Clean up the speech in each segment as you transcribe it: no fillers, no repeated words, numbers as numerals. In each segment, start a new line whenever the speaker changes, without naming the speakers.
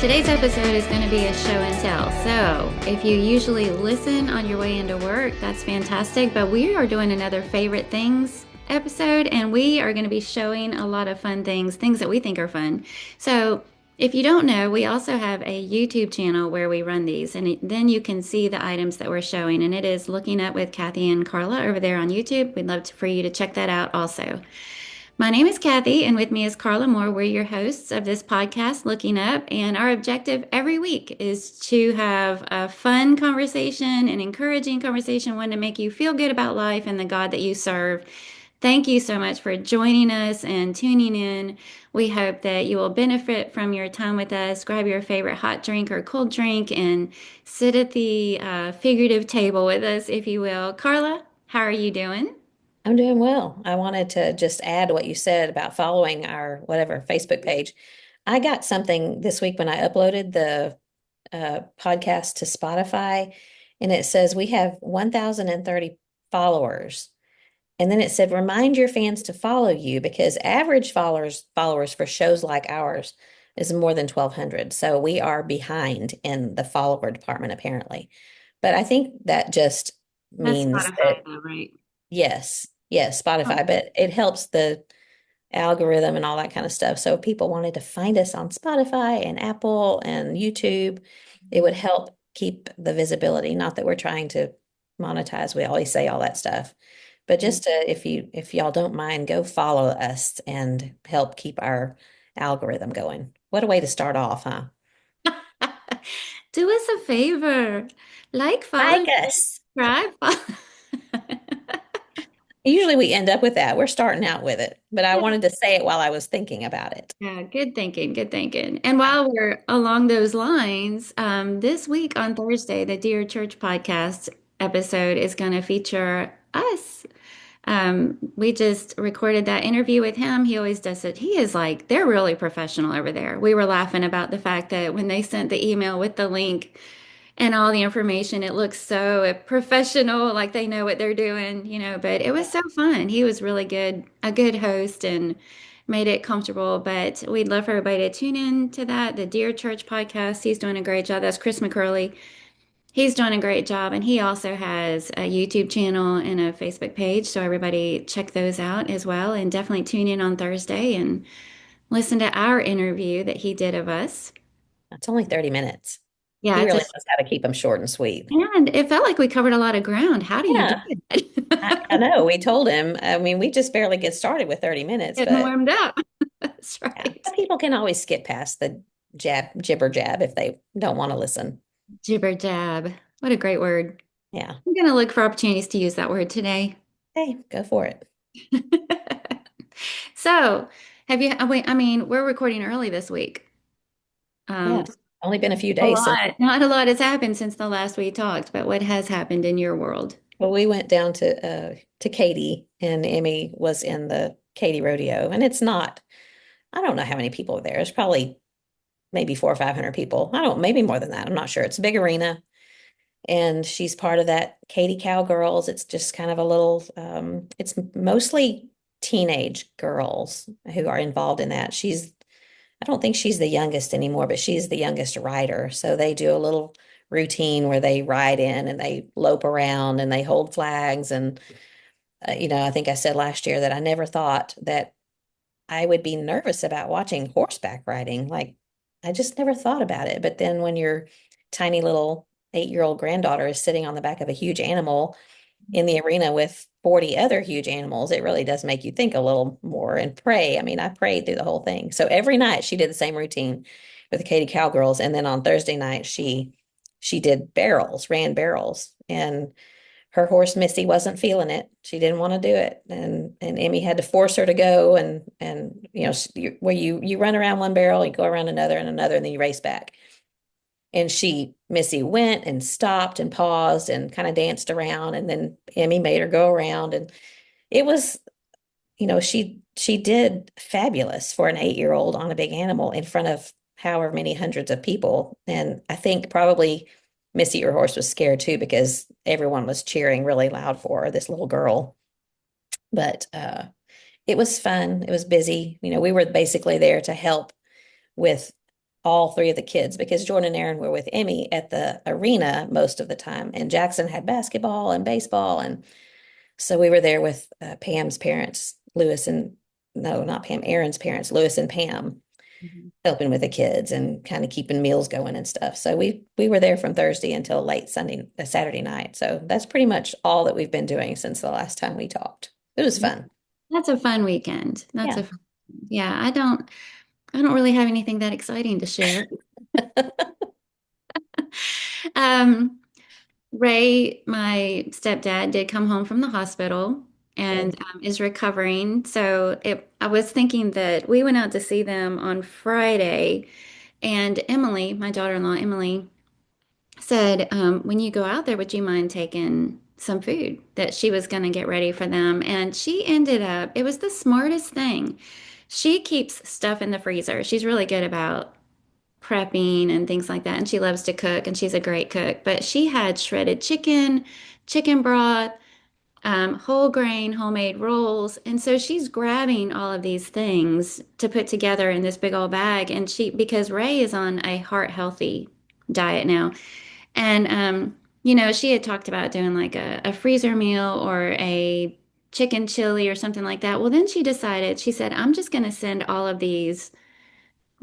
Today's episode is going to be a show and tell. So, if you usually listen on your way into work, that's fantastic. But we are doing another favorite things episode, and we are going to be showing a lot of fun things, things that we think are fun. So, if you don't know, we also have a YouTube channel where we run these, and then you can see the items that we're showing. And it is Looking Up with Kathy and Carla over there on YouTube. We'd love for you to check that out also. My name is Kathy, and with me is Carla Moore. We're your hosts of this podcast, Looking Up, and our objective every week is to have a fun conversation, an encouraging conversation, one to make you feel good about life and the God that you serve. Thank you so much for joining us and tuning in. We hope that you will benefit from your time with us. Grab your favorite hot drink or cold drink and sit at the figurative table with us, if you will. Carla, how are you doing?
I'm doing well. I wanted to just add what you said about following our whatever Facebook page. I got something this week when I uploaded the podcast to Spotify, and it says we have 1,030 followers. And then it said, remind your fans to follow you because average followers for shows like ours is more than 1,200. So we are behind in the follower department, apparently. But I think that just
That's
means
Spotify,
that
though, right?
yes, Spotify, but it helps the algorithm and all that kind of stuff. So if people wanted to find us on Spotify and Apple and YouTube, it would help keep the visibility. Not that we're trying to monetize. We always say all that stuff. But just to, if y'all don't mind, go follow us and help keep our algorithm going. What a way to start off, huh?
Do us a favor. Like, follow,
Like us.
subscribe.
Usually we end up with that. We're starting out with it, but I wanted to say it while I was thinking about it.
Yeah, good thinking, good thinking. And while we're along those lines, this week on Thursday, the Dear Church podcast episode is going to feature us. We just recorded that interview with him. He always does it. He is like, they're really professional over there. We were laughing about the fact that when they sent the email with the link and all the information, it looks so professional, like they know what they're doing, but it was so fun. He was really good, a good host and made it comfortable. But we'd love for everybody to tune in to that, the Dear Church podcast. He's doing a great job. That's Chris McCurley. He's doing a great job, and he also has a YouTube channel and a Facebook page. So everybody check those out as well, and definitely tune in on Thursday and listen to our interview that he did of us.
It's only 30 minutes.
Yeah,
He
it's
really
a
knows how to keep them short and sweet.
and it felt like we covered a lot of ground. How do you do
Yeah, I
it?
know. We told him, I mean, we just barely get started with 30 minutes,
Getting
but
warmed up. That's
yeah,
right.
people can always skip past the jibber jab if they don't want to listen.
Jibber jab. What a great word.
Yeah.
I'm going to look for opportunities to use that word today.
Hey, go for it.
So, have you, I mean, we're recording early this week.
Yeah.
Um,
Only been a few
a
days since
lot, not a lot has happened since the last we talked, but what has happened in your world?
well, we went down to Katy and Emmy was in the Katy rodeo. And it's not, I don't know how many people are there. It's probably maybe 400 or 500 people. I don't, maybe more than that. I'm not sure. It's a big arena. And she's part of that Katy Cowgirls. It's just kind of a little, it's mostly teenage girls who are involved in that. I don't think she's the youngest anymore, but she's the youngest rider. So they do a little routine where they ride in and they lope around and they hold flags. And, I think I said last year that I never thought that I would be nervous about watching horseback riding. Like, I just never thought about it. But then when your tiny little 8-year-old granddaughter is sitting on the back of a huge animal in the arena with 40 other huge animals, it really does make you think a little more and pray. I mean, I prayed through the whole thing. So every night she did the same routine with the Katy Cowgirls. And then on Thursday night, she did barrels, ran barrels. And her horse Missy wasn't feeling it. She didn't want to do it, and Emmy had to force her to go. And where you run around one barrel, you go around another and another, and then you race back. And Missy went and stopped and paused and kind of danced around, and then Emmy made her go around, and it was, she did fabulous for an 8-year-old on a big animal in front of however many hundreds of people. And I think probably Missy, your horse, was scared too because everyone was cheering really loud for her, this little girl. But it was fun. It was busy. We were basically there to help with all three of the kids because Jordan and Aaron were with Emmy at the arena most of the time, and Jackson had basketball and baseball, and so we were there with Pam's parents, Lewis and no, not Pam, Aaron's parents, Lewis and Pam,
Mhm.
helping with the kids and kind of keeping meals going and stuff. So we were there from Thursday until late Saturday night. So that's pretty much all that we've been doing since the last time we talked. It was fun.
That's a fun weekend. That's
Yeah.
a fun, yeah, I don't really have anything that exciting to share. Um, Ray, my stepdad, did come home from the hospital and
Good.
is recovering. So I was thinking that we went out to see them on Friday, and Emily, my daughter-in-law, Emily, said, when you go out there, would you mind taking some food that she was going to get ready for them? And she ended up, it was the smartest thing. She keeps stuff in the freezer. She's really good about prepping and things like that. And she loves to cook and she's a great cook. But she had shredded chicken, chicken broth, whole grain, homemade rolls. And so she's grabbing all of these things to put together in this big old bag. And because Ray is on a heart healthy diet now. And, she had talked about doing like a freezer meal or a chicken chili or something like that. Well, then she decided, she said, I'm just going to send all of these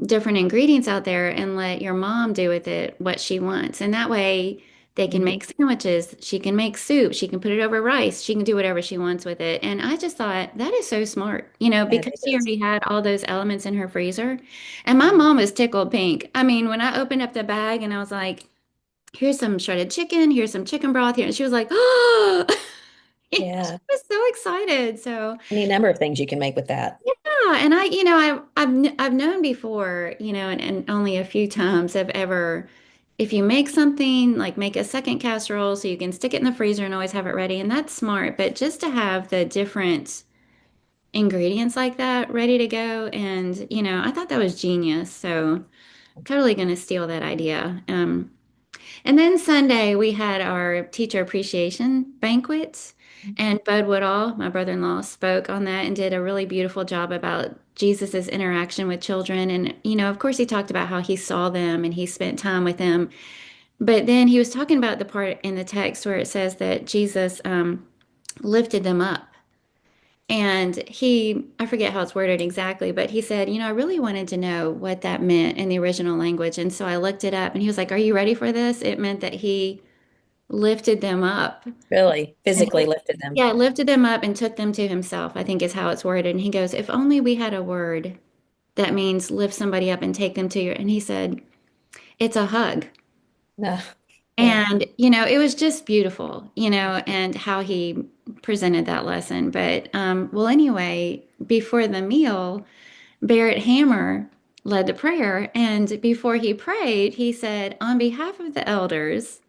different ingredients out there and let your mom do with it what she wants. And that way they can
Mhm.
make sandwiches, she can make soup, she can put it over rice, she can do whatever she wants with it. And I just thought that is so smart,
That
because she
is.
already had all those elements in her freezer. And my
Mhm.
mom was tickled pink. I mean, when I opened up the bag and I was like, here's some shredded chicken, here's some chicken broth here. And she was like, oh, she
Yeah.
was so excited. So
Any number of things you can make with that.
yeah, and I've known before, and only a few times I've ever, if you make something like make a second casserole so you can stick it in the freezer and always have it ready, and that's smart. But just to have the different ingredients like that ready to go, and I thought that was genius. So totally going to steal that idea. And then Sunday, we had our teacher appreciation banquet, and Bud Woodall, my brother-in-law, spoke on that and did a really beautiful job about Jesus's interaction with children. And, of course, he talked about how he saw them and he spent time with them. But then he was talking about the part in the text where it says that Jesus lifted them up. And I forget how it's worded exactly, but he said, I really wanted to know what that meant in the original language. And so I looked it up and he was like, Are you ready for this? It meant that he lifted them up.
Really
And
physically lifted them.
yeah, lifted them up and took them to himself, I think is how it's worded. And he goes, if only we had a word that means lift somebody up and take them to your, and he said, it's a hug.
No. Yeah.
And, it was just beautiful, and how he presented that lesson. But, well, anyway, before the meal, Barrett Hammer led the prayer. And before he prayed, he said, on behalf of the elders,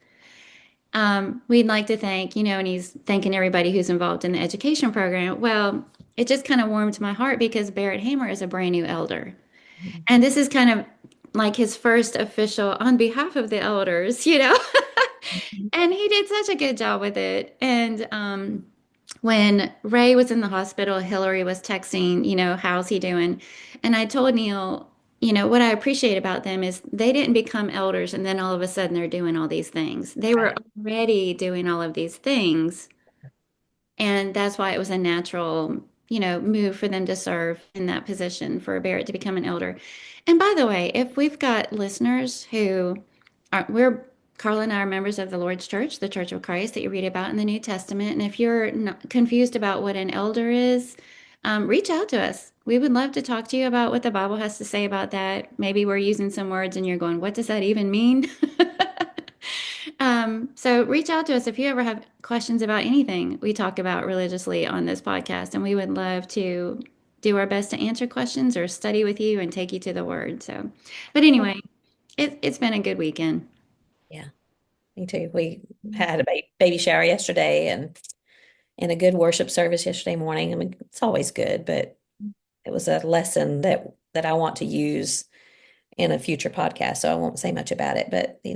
we'd like to thank, and he's thanking everybody who's involved in the education program. Well, it just kind of warmed my heart because Barrett Hammer is a brand new elder.
Mhm.
And this is kind of like his first official on behalf of the elders.
Mhm.
And he did such a good job with it. And when Ray was in the hospital, Hillary was texting, how's he doing? And I told Neil, what I appreciate about them is they didn't become elders and then all of a sudden they're doing all these things. They were
Right.
already doing all of these things. And that's why it was a natural, move for them to serve in that position for Barrett to become an elder. And by the way, if we've got listeners who Carla and I are members of the Lord's Church, the Church of Christ that you read about in the New Testament. And if you're not confused about what an elder is, reach out to us. We would love to talk to you about what the Bible has to say about that. Maybe we're using some words and you're going, what does that even mean? So reach out to us if you ever have questions about anything we talk about religiously on this podcast, and we would love to do our best to answer questions or study with you and take you to the Word. So, but
Well,
anyway, it's been a good weekend.
yeah, me too. We had a baby shower yesterday and a good worship service yesterday morning. I mean, it's always good, but it was a lesson that I want to use in a future podcast, so I won't say much about it. But it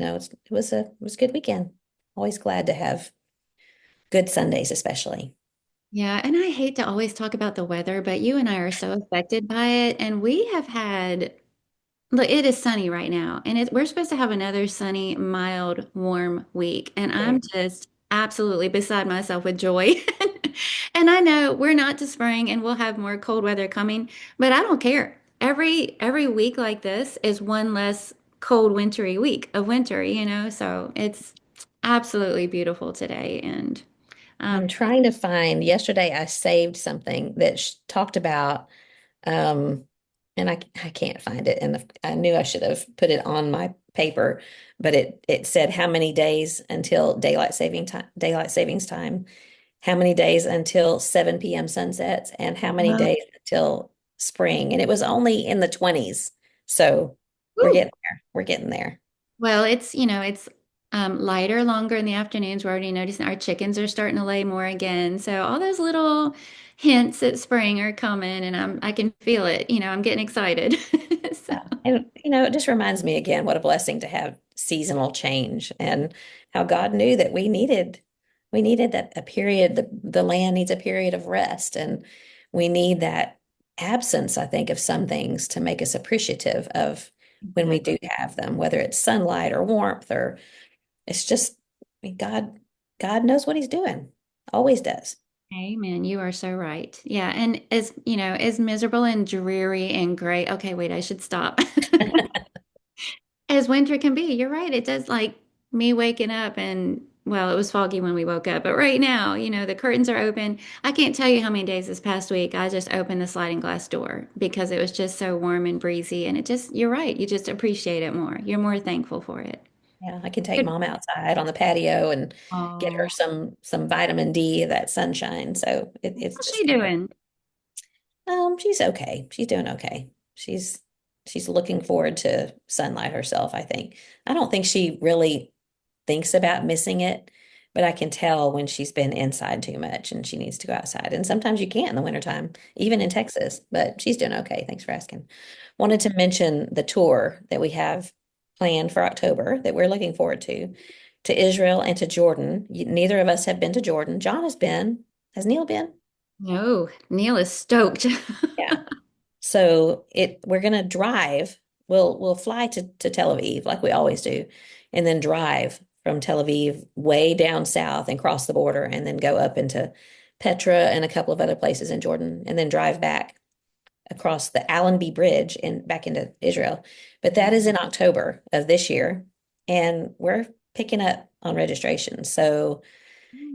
was a good weekend. Always glad to have good Sundays, especially.
Yeah, and I hate to always talk about the weather, but you and I are so affected by it, and we have had Look, it is sunny right now, and we're supposed to have another sunny, mild, warm week, and I'm
Good.
just absolutely beside myself with joy. And I know we're not to spring, and we'll have more cold weather coming, but I don't care. Every week like this is one less cold, wintry week of winter, so it's absolutely beautiful today, and
I'm
um,
trying to find, yesterday I saved something that talked about, um, and I can't find it. And I knew I should have put it on my paper, but it said how many days until daylight savings time, how many days until 7 p.m. sunsets, and how many
uh,
days until spring. And it was only in the 20s. So we're
woo.
getting there. We're getting there.
Well, it's lighter, longer in the afternoons. We're already noticing our chickens are starting to lay more again. So all those little hints at spring are coming, and I can feel it. I'm getting excited. So
Yeah. And it just reminds me again what a blessing to have seasonal change and how God knew that we needed that a period, the land needs a period of rest, and we need that absence, I think, of some things to make us appreciative of when we do
exactly.
have them, whether it's sunlight or warmth, or it's just, I mean, God knows what he's doing. Always does.
Amen. You are so right. Yeah, and as miserable and dreary and gray. Okay, wait, I should stop. As winter can be, you're right. It does like me waking up and well, it was foggy when we woke up, but right now, the curtains are open. I can't tell you how many days this past week I just opened the sliding glass door because it was just so warm and breezy and you're right. You just appreciate it more. You're more thankful for it.
Yeah, I can take
Good.
mom outside on the patio and get her
Oh,
some vitamin D, that sunshine. So it's
how's
just
she doing?
she's okay. She's doing okay. She's looking forward to sunlight herself, I think. I don't think she really thinks about missing it, but I can tell when she's been inside too much and she needs to go outside. And sometimes you can't in the wintertime, even in Texas, but she's doing okay. Thanks for asking. Wanted to mention the tour that we have planned for October that we're looking forward to Israel and to Jordan. Neither of us have been to Jordan. John has been. Has Neil been?
No, Neil is stoked.
Yeah. So we're gonna drive. We'll fly to Tel Aviv like we always do, and then drive from Tel Aviv way down south and cross the border, and then go up into Petra and a couple of other places in Jordan, and then drive back across the Allenby Bridge and back into Israel. But that is in October of this year, and we're picking up on registration. So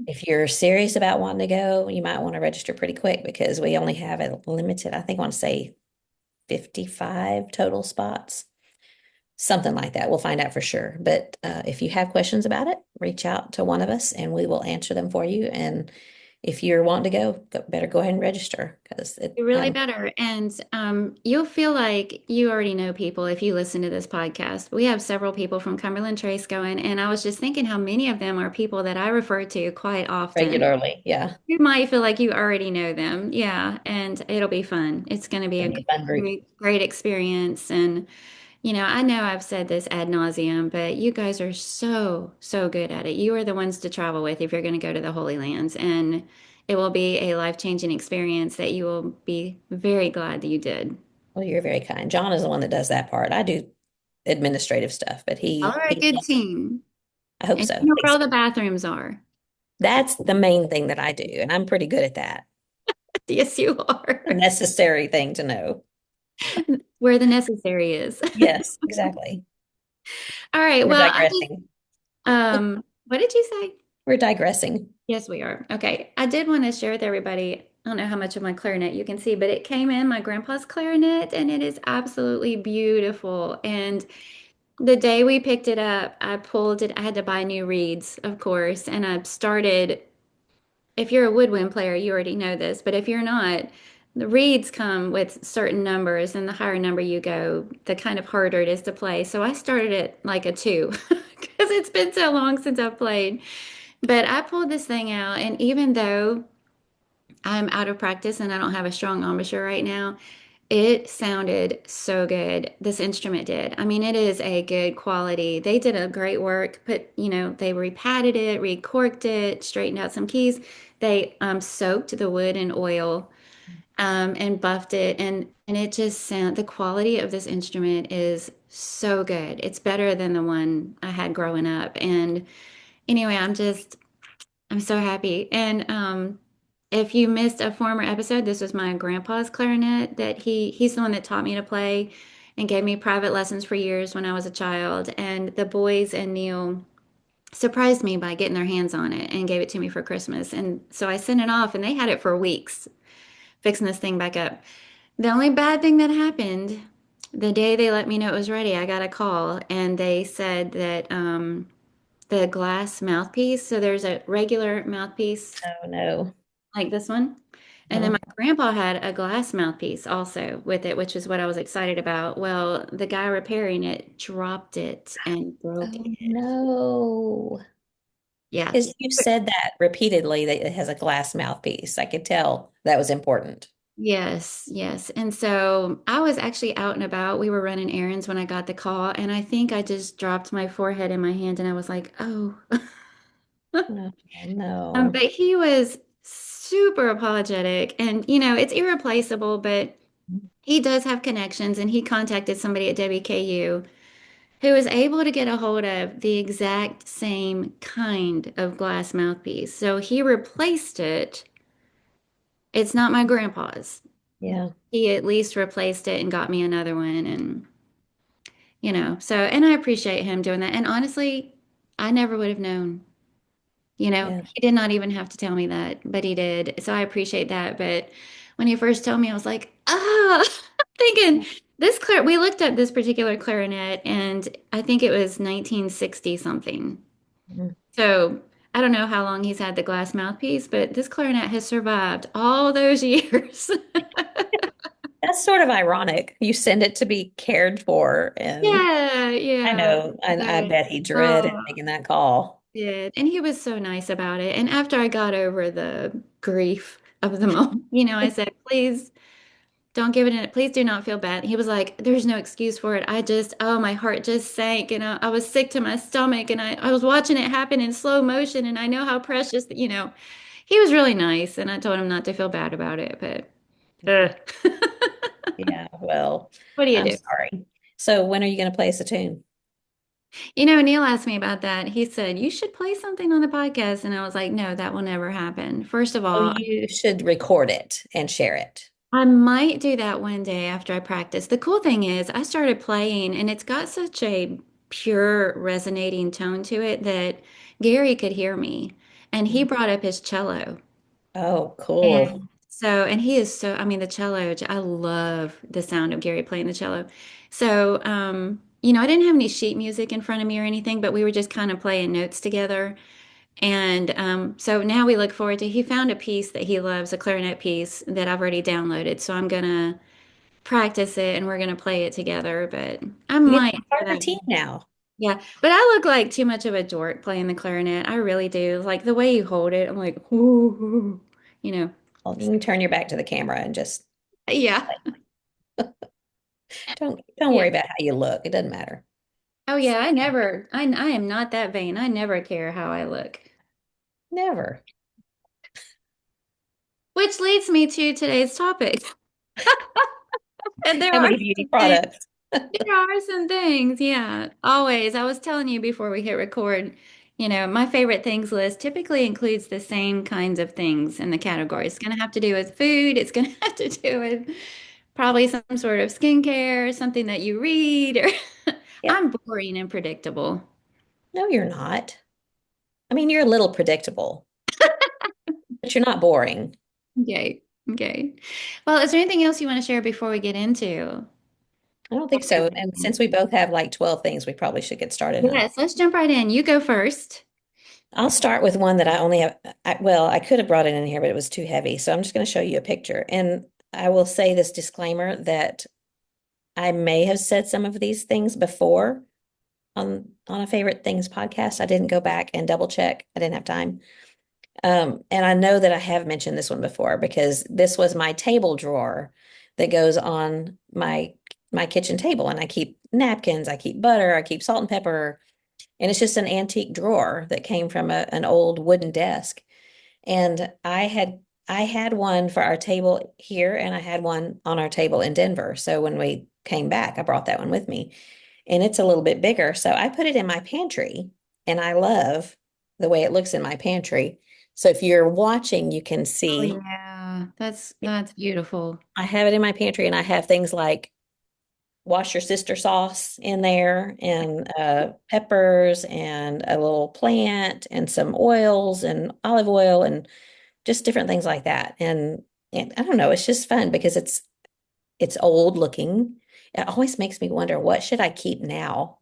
if you're serious about wanting to go, you might want to register pretty quick because we only have a limited, I think I want to say 55 total spots, something like that. We'll find out for sure. But if you have questions about it, reach out to one of us and we will answer them for you. And if you're wanting to better go ahead and register because
You really better. And you'll feel like you already know people if you listen to this podcast. We have several people from Cumberland Trace going, and I was just thinking how many of them are people that I refer to quite often.
regularly. Yeah,
You might feel like you already know them. Yeah, and it'll be fun. It's going to be
it'll
a
be a fun group.
great, great experience. And, I know I've said this ad nauseum, but you guys are so, so good at it. You are the ones to travel with if you're going to go to the Holy Lands. And it will be a life-changing experience that you will be very glad that you did.
Well, you're very kind. John is the one that does that part. I do administrative stuff, but
Y'all
he
are a
he
good team.
I hope
And
so.
you know where all the bathrooms are.
That's the main thing that I do, and I'm pretty good at that.
Yes, you
A
are.
necessary thing to know.
Where the necessary is.
Yes, exactly.
All right.
We're
Well,
digressing.
what did you say?
We're digressing.
Yes, we are. Okay. I did want to share with everybody. I don't know how much of my clarinet you can see, but it came in my grandpa's clarinet and it is absolutely beautiful. And the day we picked it up, I pulled it. I had to buy new reeds, of course, and I started. If you're a woodwind player, you already know this, but if you're not, the reeds come with certain numbers, and the higher number you go, the kind of harder it is to play. So I started at like a two because it's been so long since I've played. But I pulled this thing out, and even though I'm out of practice and I don't have a strong embouchure right now, it sounded so good. This instrument did. I mean, it is a good quality. They did a great work. They repatted it, recorked it, straightened out some keys. They soaked the wood in oil. and buffed it, and it just sound the quality of this instrument is so good. It's better than the one I had growing up. And anyway, I'm so happy. And if you missed a former episode, this was my grandpa's clarinet that he's the one that taught me to play and gave me private lessons for years when I was a child. And the boys and Neil surprised me by getting their hands on it and gave it to me for Christmas. And so I sent it off and they had it for weeks, fixing this thing back up. The only bad thing that happened, the day they let me know it was ready, I got a call and they said that the glass mouthpiece, so there's a regular mouthpiece
Oh no.
like this one. And then
Uh,
my grandpa had a glass mouthpiece also with it, which is what I was excited about. Well, the guy repairing it dropped it and broke
oh
it.
no.
Yeah.
Because you said that repeatedly that it has a glass mouthpiece. I could tell that was important.
Yes, yes. And so I was actually out and about. We were running errands when I got the call, and I think I just dropped my forehead in my hand and I was like, oh.
No, no.
But he was super apologetic and it's irreplaceable, but he does have connections and he contacted somebody at WKU who was able to get a hold of the exact same kind of glass mouthpiece. So he replaced it. It's not my grandpa's.
Yeah,
He at least replaced it and got me another one. And, so, and I appreciate him doing that. And honestly, I never would have known.
yeah,
He did not even have to tell me that, but he did. So I appreciate that. But when he first told me, I was like, ah, thinking we looked up this particular clarinet and I think it was 1960 something.
mhm.
So I don't know how long he's had the glass mouthpiece, but this clarinet has survived all those years.
That's sort of ironic. You send it to be cared for, and
Yeah,
I
yeah.
know, I
So,
bet he dreaded
oh,
making that call.
did. And he was so nice about it. And after I got over the grief of the moment, I said, please don't give it in. Please do not feel bad. He was like, there's no excuse for it. Oh, my heart just sank and I was sick to my stomach and I was watching it happen in slow motion and I know how precious, he was really nice and I told him not to feel bad about it, but ugh.
Yeah, well,
What do you
I'm
do?
sorry. So when are you going to play us a tune?
Neil asked me about that. He said, you should play something on the podcast. And I was like, no, that will never happen. First of
Oh,
all,
you should record it and share it.
I might do that one day after I practice. The cool thing is, I started playing and it's got such a pure, resonating tone to it that Gary could hear me. And he
Mhm.
brought up his cello.
Oh, cool.
And and he is so, I mean, the cello, I love the sound of Gary playing the cello. So, I didn't have any sheet music in front of me or anything, but we were just kind of playing notes together. And so now we look forward to, he found a piece that he loves, a clarinet piece that I've already downloaded. So I'm gonna practice it and we're gonna play it together. But I
You get to
might
be
for
part of the
that.
team now.
Yeah, but I look like too much of a dork playing the clarinet. I really do. Like the way you hold it, I'm like, ooh, you know.
Well, you can turn your back to the camera and just
Yeah.
don't
Yeah.
worry about how you look. It doesn't matter.
Oh yeah, I am not that vain. I never care how I look.
Never.
Which leads me to today's topic. And there
How
are
many beauty
some things.
products?
There are some things, yeah. Always. I was telling you before we hit record, my favorite things list typically includes the same kinds of things in the category. It's going to have to do with food. It's going to have to do with probably some sort of skincare, something that you read, or
Yep.
I'm boring and predictable.
No, you're not. I mean, you're a little predictable, but you're not boring.
Okay. Okay. Well, is there anything else you want to share before we get into
I don't think
what we're
so. And since we both have like 12 things, we probably should get started, huh?
Yes, let's jump right in. You go first.
I'll start with one that I only have. Well, I could have brought it in here, but it was too heavy. So I'm just going to show you a picture. And I will say this disclaimer that I may have said some of these things before on a favorite things podcast. I didn't go back and double check. I didn't have time. And I know that I have mentioned this one before because this was my table drawer that goes on my kitchen table, and I keep napkins, I keep butter, I keep salt and pepper, and it's just an antique drawer that came from an old wooden desk. And I had one for our table here and I had one on our table in Denver. So when we came back, I brought that one with me and it's a little bit bigger. So I put it in my pantry and I love the way it looks in my pantry. So if you're watching, you can
Oh
see
yeah, that's beautiful.
I have it in my pantry and I have things like wash your sister sauce in there and peppers and a little plant and some oils and olive oil and just different things like that. And I don't know, it's just fun because it's old looking. It always makes me wonder what should I keep now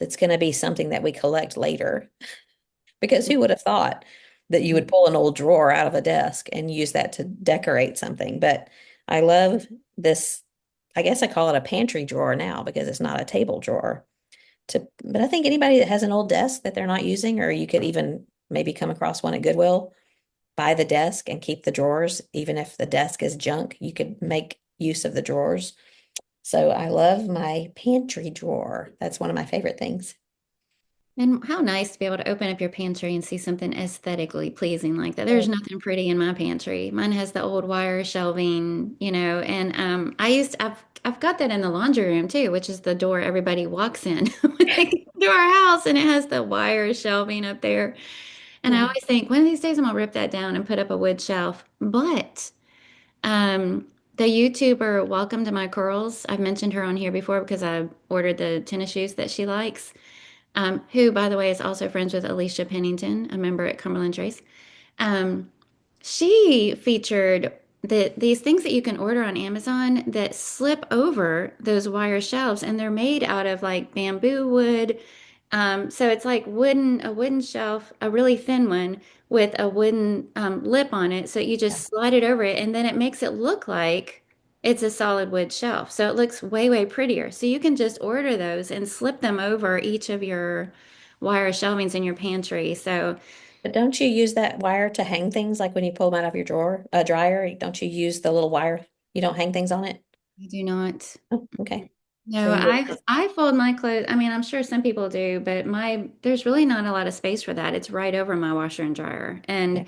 that's going to be something that we collect later? Because who would have thought that you would pull an old drawer out of a desk and use that to decorate something? But I love this. I guess I call it a pantry drawer now because it's not a table drawer. But I think anybody that has an old desk that they're not using, or you could even maybe come across one at Goodwill, buy the desk and keep the drawers. Even if the desk is junk, you could make use of the drawers. So I love my pantry drawer. That's one of my favorite things.
And how nice to be able to open up your pantry and see something aesthetically pleasing like that. There's
Oh,
nothing pretty in my pantry. Mine has the old wire shelving, and I've got that in the laundry room too, which is the door everybody walks in when they come to our house, and it has the wire shelving up there. And I
yeah.
always think one of these days I'm gonna rip that down and put up a wood shelf. But the YouTuber Welcome to My Curls, I've mentioned her on here before because I ordered the tennis shoes that she likes, who, by the way, is also friends with Alicia Pennington, a member at Cumberland Trace. Um, she featured these things that you can order on Amazon that slip over those wire shelves, and they're made out of like bamboo wood. So it's like a wooden shelf, a really thin one with a wooden lip on it. So you
Yeah.
just slide it over it, and then it makes it look like it's a solid wood shelf. So it looks way, way prettier. So you can just order those and slip them over each of your wire shelvings in your pantry. So
But don't you use that wire to hang things like when you pull them out of your drawer, dryer? Don't you use the little wire? You don't hang things on it?
I do not.
Oh, okay. So
No,
you would
I fold my clothes. I mean, I'm sure some people do, but there's really not a lot of space for that. It's right over my washer and dryer.
yeah,
And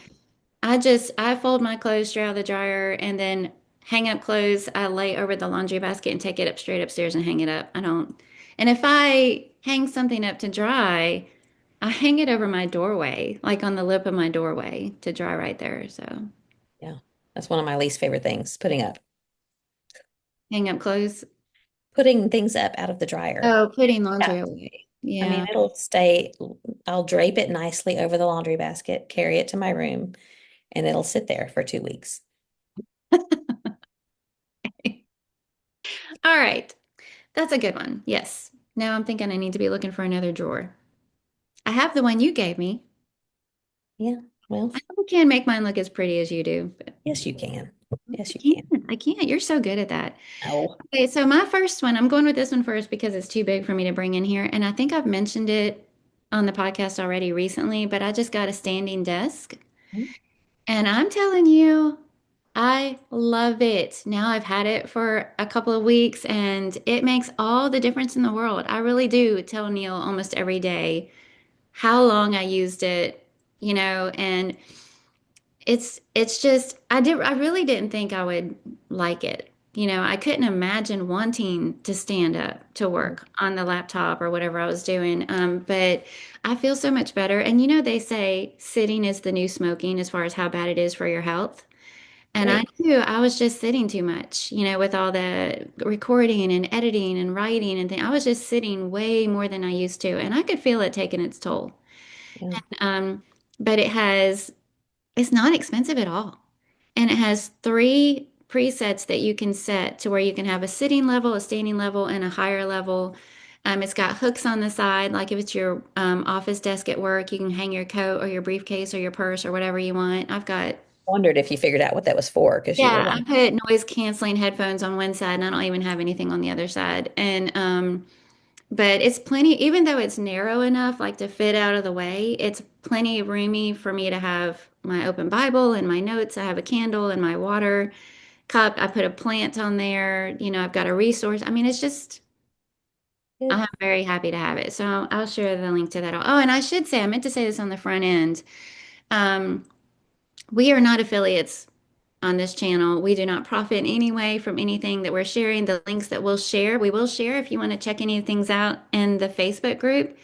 I fold my clothes straight out of the dryer and then hang up clothes. I lay over the laundry basket and take it up straight upstairs and hang it up. I don't. And if I hang something up to dry, I hang it over my doorway, like on the lip of my doorway to dry right there. So
yeah. That's one of my least favorite things,
hang up clothes.
putting things up out of the dryer.
Oh, putting
Yeah.
laundry away.
I mean,
Yeah.
it'll stay, I'll drape it nicely over the laundry basket, carry it to my room, and it'll sit there for 2 weeks.
All right. That's a good one. Yes. Now I'm thinking I need to be looking for another drawer. I have the one you gave me.
Yeah. Well,
I probably can't make mine look as pretty as you do, but
yes, you can. Yes,
I
you
can't.
can.
I can't. You're so good at that.
No.
Okay, so my first one, I'm going with this one first because it's too big for me to bring in here. And I think I've mentioned it on the podcast already recently, but I just got a standing desk. And I'm telling you, I love it. Now I've had it for a couple of weeks and it makes all the difference in the world. I really do tell Neil almost every day how long I used it, and it's just I really didn't think I would like it. I couldn't imagine wanting to stand up to work on the laptop or whatever I was doing. But I feel so much better. And they say sitting is the new smoking as far as how bad it is for your health. And I
Right.
knew I was just sitting too much, with all the recording and editing and writing and things. I was just sitting way more than I used to, and I could feel it taking its toll.
Yeah.
Um, but it's not expensive at all. And it has three presets that you can set to where you can have a sitting level, a standing level, and a higher level. It's got hooks on the side, like if it's your office desk at work, you can hang your coat or your briefcase or your purse or whatever you want.
Wondered if you figured out what that was for because you were
Yeah, I
like,
put noise canceling headphones on one side and I don't even have anything on the other side. But it's plenty, even though it's narrow enough, like to fit out of the way, it's plenty roomy for me to have my open Bible and my notes. I have a candle and my water cup. I put a plant on there. I've got a resource. I mean, it's just,
good.
I'm very happy to have it. So I'll share the link to that. Oh, and I should say, I meant to say this on the front end. Um, we are not affiliates on this channel. We do not profit in any way from anything that we're sharing. The links that we'll share, we will share if you want to check any things out in the Facebook group.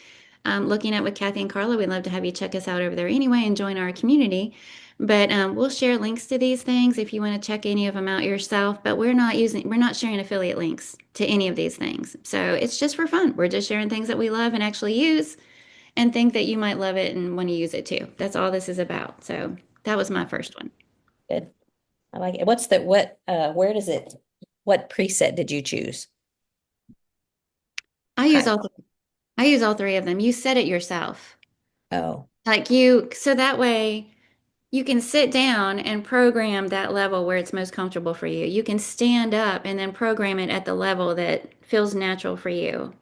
Looking at with Kathy and Carla, we'd love to have you check us out over there anyway and join our community. But we'll share links to these things if you want to check any of them out yourself. But we're not sharing affiliate links to any of these things. So it's just for fun. We're just sharing things that we love and actually use and think that you might love it and want to use it too. That's all this is about. So that was my first one.
Good. I like it. Where does it, what preset did you choose?
I use
Kind
all I use all three of them. You set it yourself.
Oh,
So that way you can sit down and program that level where it's most comfortable for you. You can stand up and then program it at the level that feels natural for you.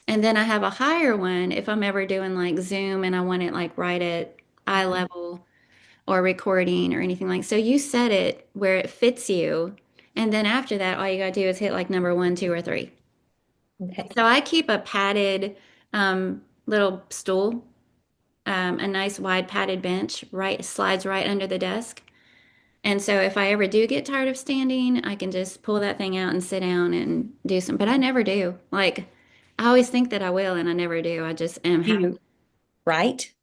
And then I have a higher one if I'm ever doing like Zoom and I want it like right at eye
mhm.
level or recording or anything like. So you set it where it fits you. And then after that, all you gotta do is hit like number one, two, or three.
Okay.
So I keep a padded little stool, a nice wide padded bench, right slides right under the desk. And so if I ever do get tired of standing, I can just pull that thing out and sit down and do some, but I never do. Like I always think that I will and I never do. I just am happy.
You write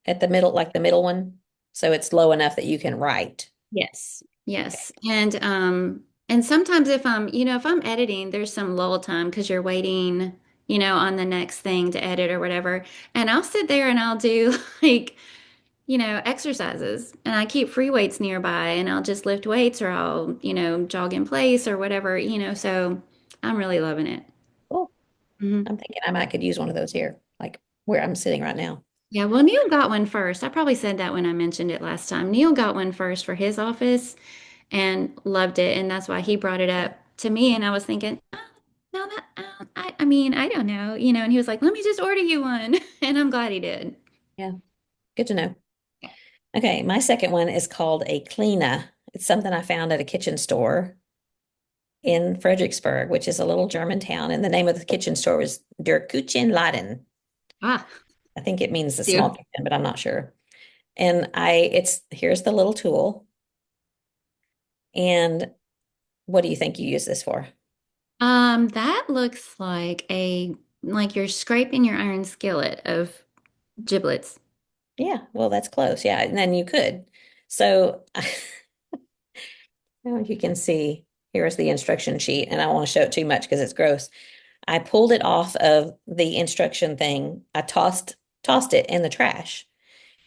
at the middle, like the middle one, so it's low enough that you can write.
Yes.
Okay.
Yes. And sometimes if if I'm editing, there's some lull time because you're waiting, on the next thing to edit or whatever. And I'll sit there and I'll do like exercises and I keep free weights nearby and I'll just lift weights or I'll, jog in place or whatever, so I'm really loving it.
Cool.
Hmm.
I'm thinking I might could use one of those here, like where I'm sitting right now.
Yeah, well, Neil got one first. I probably said that when I mentioned it last time. Neil got one first for his office and loved it. And that's why he brought it up to me. And I was thinking, oh, no, I mean, I don't know, and he was like, let me just order you one. And I'm glad he did.
Yeah, good to know. Okay, my second one is called a Kleena. It's something I found at a kitchen store in Fredericksburg, which is a little German town, and the name of the kitchen store was Der Küchenladen.
Ah,
I think it means the small
you.
kitchen, but I'm not sure. And it's here's the little tool. And what do you think you use this for?
That looks like you're scraping your iron skillet of giblets.
Yeah, well, that's close. Yeah, and then you could. So, now you can see here's the instruction sheet, and I don't want to show it too much because it's gross. I pulled it off of the instruction thing. I tossed it in the trash.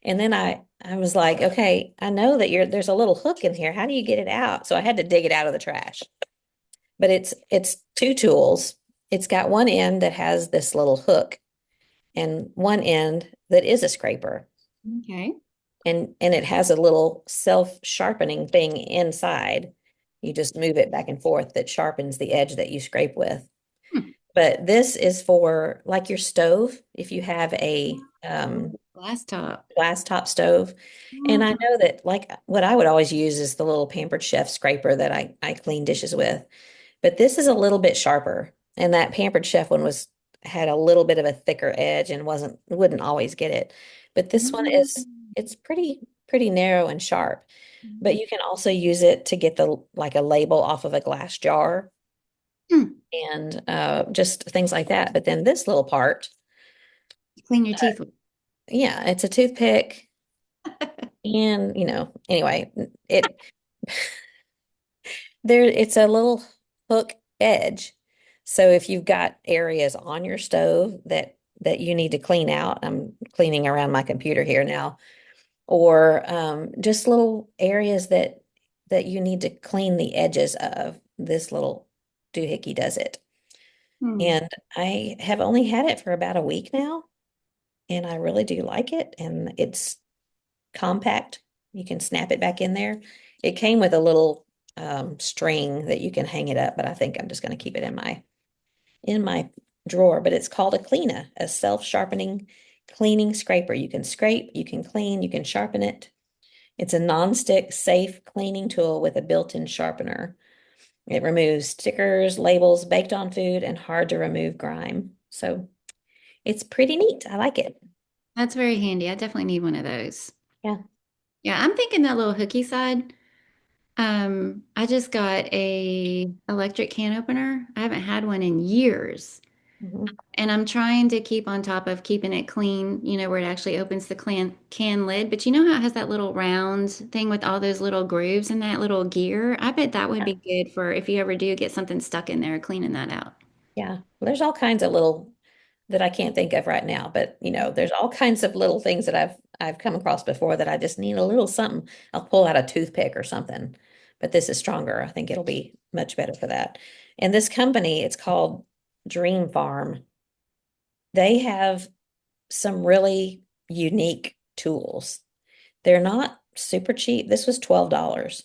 And then I was like, okay, I know that there's a little hook in here. How do you get it out? So I had to dig it out of the trash. But it's two tools. It's got one end that has this little hook and one end that is a scraper.
Okay.
And it has a little self-sharpening thing inside. You just move it back and forth that sharpens the edge that you scrape with.
Hmm.
But this is for like your stove, if you have a
Glass top.
glass top stove. And I
Mhm.
know that like what I would always use is the little Pampered Chef scraper that I clean dishes with. But this is a little bit sharper. And that Pampered Chef one had a little bit of a thicker edge and wouldn't always get it. But this one is it's pretty narrow and sharp. But you can also use it to get the like a label off of a glass jar
Hmm.
and just things like that. But then this little part,
Clean your teeth with.
yeah, it's a toothpick. And, anyway, it it's a little hook edge. So if you've got areas on your stove that you need to clean out, I'm cleaning around my computer here now, or just little areas that you need to clean the edges of, this little doohickey does it.
Hmm.
And I have only had it for about a week now, and I really do like it. And it's compact. You can snap it back in there. It came with a little string that you can hang it up, but I think I'm just going to keep it in my drawer. But it's called a Cleana, a self-sharpening cleaning scraper. You can scrape, you can clean, you can sharpen it. It's a non-stick, safe cleaning tool with a built-in sharpener. It removes stickers, labels, baked on food, and hard to remove grime. So it's pretty neat. I like it.
That's very handy. I definitely need one of those.
Yeah.
Yeah, I'm thinking that little hooky side. I just got a electric can opener. I haven't had one in years.
Mhm.
And I'm trying to keep on top of keeping it clean, where it actually opens the can lid. But you know how it has that little round thing with all those little grooves and that little gear? I bet that would be good for if you ever do get something stuck in there, cleaning that out.
Yeah, there's all kinds of little that I can't think of right now, but there's all kinds of little things that I've come across before that I just need a little something. I'll pull out a toothpick or something, but this is stronger. I think it'll be much better for that. And this company, it's called Dream Farm. They have some really unique tools. They're not super cheap. This was $12.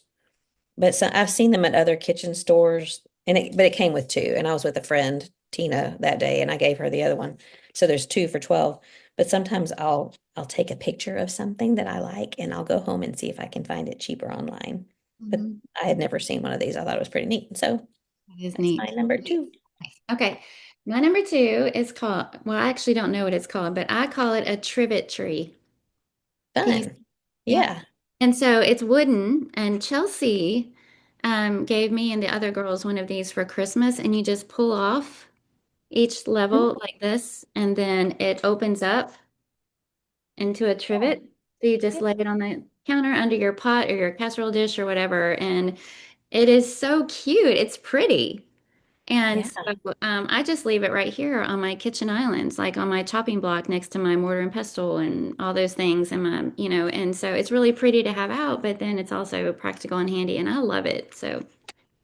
But so I've seen them at other kitchen stores, but it came with two. And I was with a friend, Tina, that day, and I gave her the other one. So there's two for 12. But sometimes I'll take a picture of something that I like and I'll go home and see if I can find it cheaper online. But
Mhm.
I had never seen one of these. I thought it was pretty neat. So
That is
that's my
neat.
number two.
Okay. My number two is called, well, I actually don't know what it's called, but I call it a trivet tree. Can you?
Fun.
Yeah.
Yeah.
And so it's wooden, and Chelsea gave me and the other girls one of these for Christmas, and you just pull off each
Mhm.
level like this, and then it opens up into a
Yeah.
trivet. So you just
Yeah.
lay it on the counter under your pot or your casserole dish or whatever, and it is so cute. It's pretty. And
Yeah.
so I just leave it right here on my kitchen islands, like on my chopping block next to my mortar and pestle and all those things. And and so it's really pretty to have out, but then it's also practical and handy, and I love it. So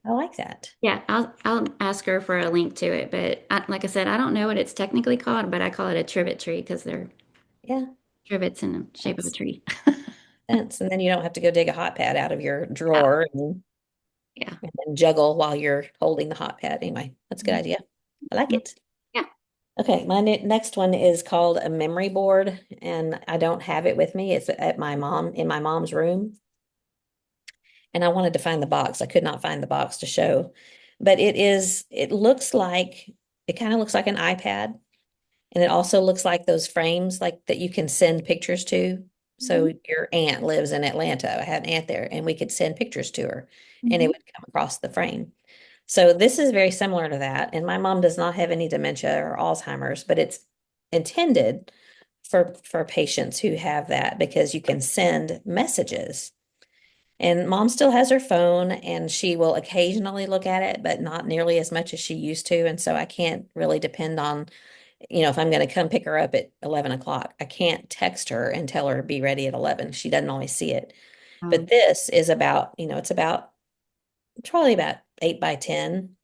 I like that.
yeah, I'll ask her for a link to it. But like I said, I don't know what it's technically called, but I call it a trivet tree because they're
Yeah.
trivets in the shape of a
That's
tree.
sense. And then you don't have to go dig a hot pad out of your drawer
Yeah.
and then juggle while you're holding the hot pad. Anyway, that's a good idea. I like
Yeah.
it.
Yeah.
Okay, my next one is called a memory board, and I don't have it with me. It's at my mom's room, and I wanted to find the box. I could not find the box to show, but it kind of looks like an iPad, and it also looks like those frames like that you can send pictures to. So
Mhm.
your aunt lives in Atlanta. I had an aunt there, and we could send pictures to her, and it
Mhm.
would come across the frame. So this is very similar to that. And my mom does not have any dementia or Alzheimer's, but it's intended for patients who have that because you can send messages. And mom still has her phone and she will occasionally look at it, but not nearly as much as she used to. And so I can't really depend on, if I'm going to come pick her up at 11 o'clock, I can't text her and tell her be ready at 11. She doesn't always see it. But
Um,
this is about, it's about probably about 8 by 10,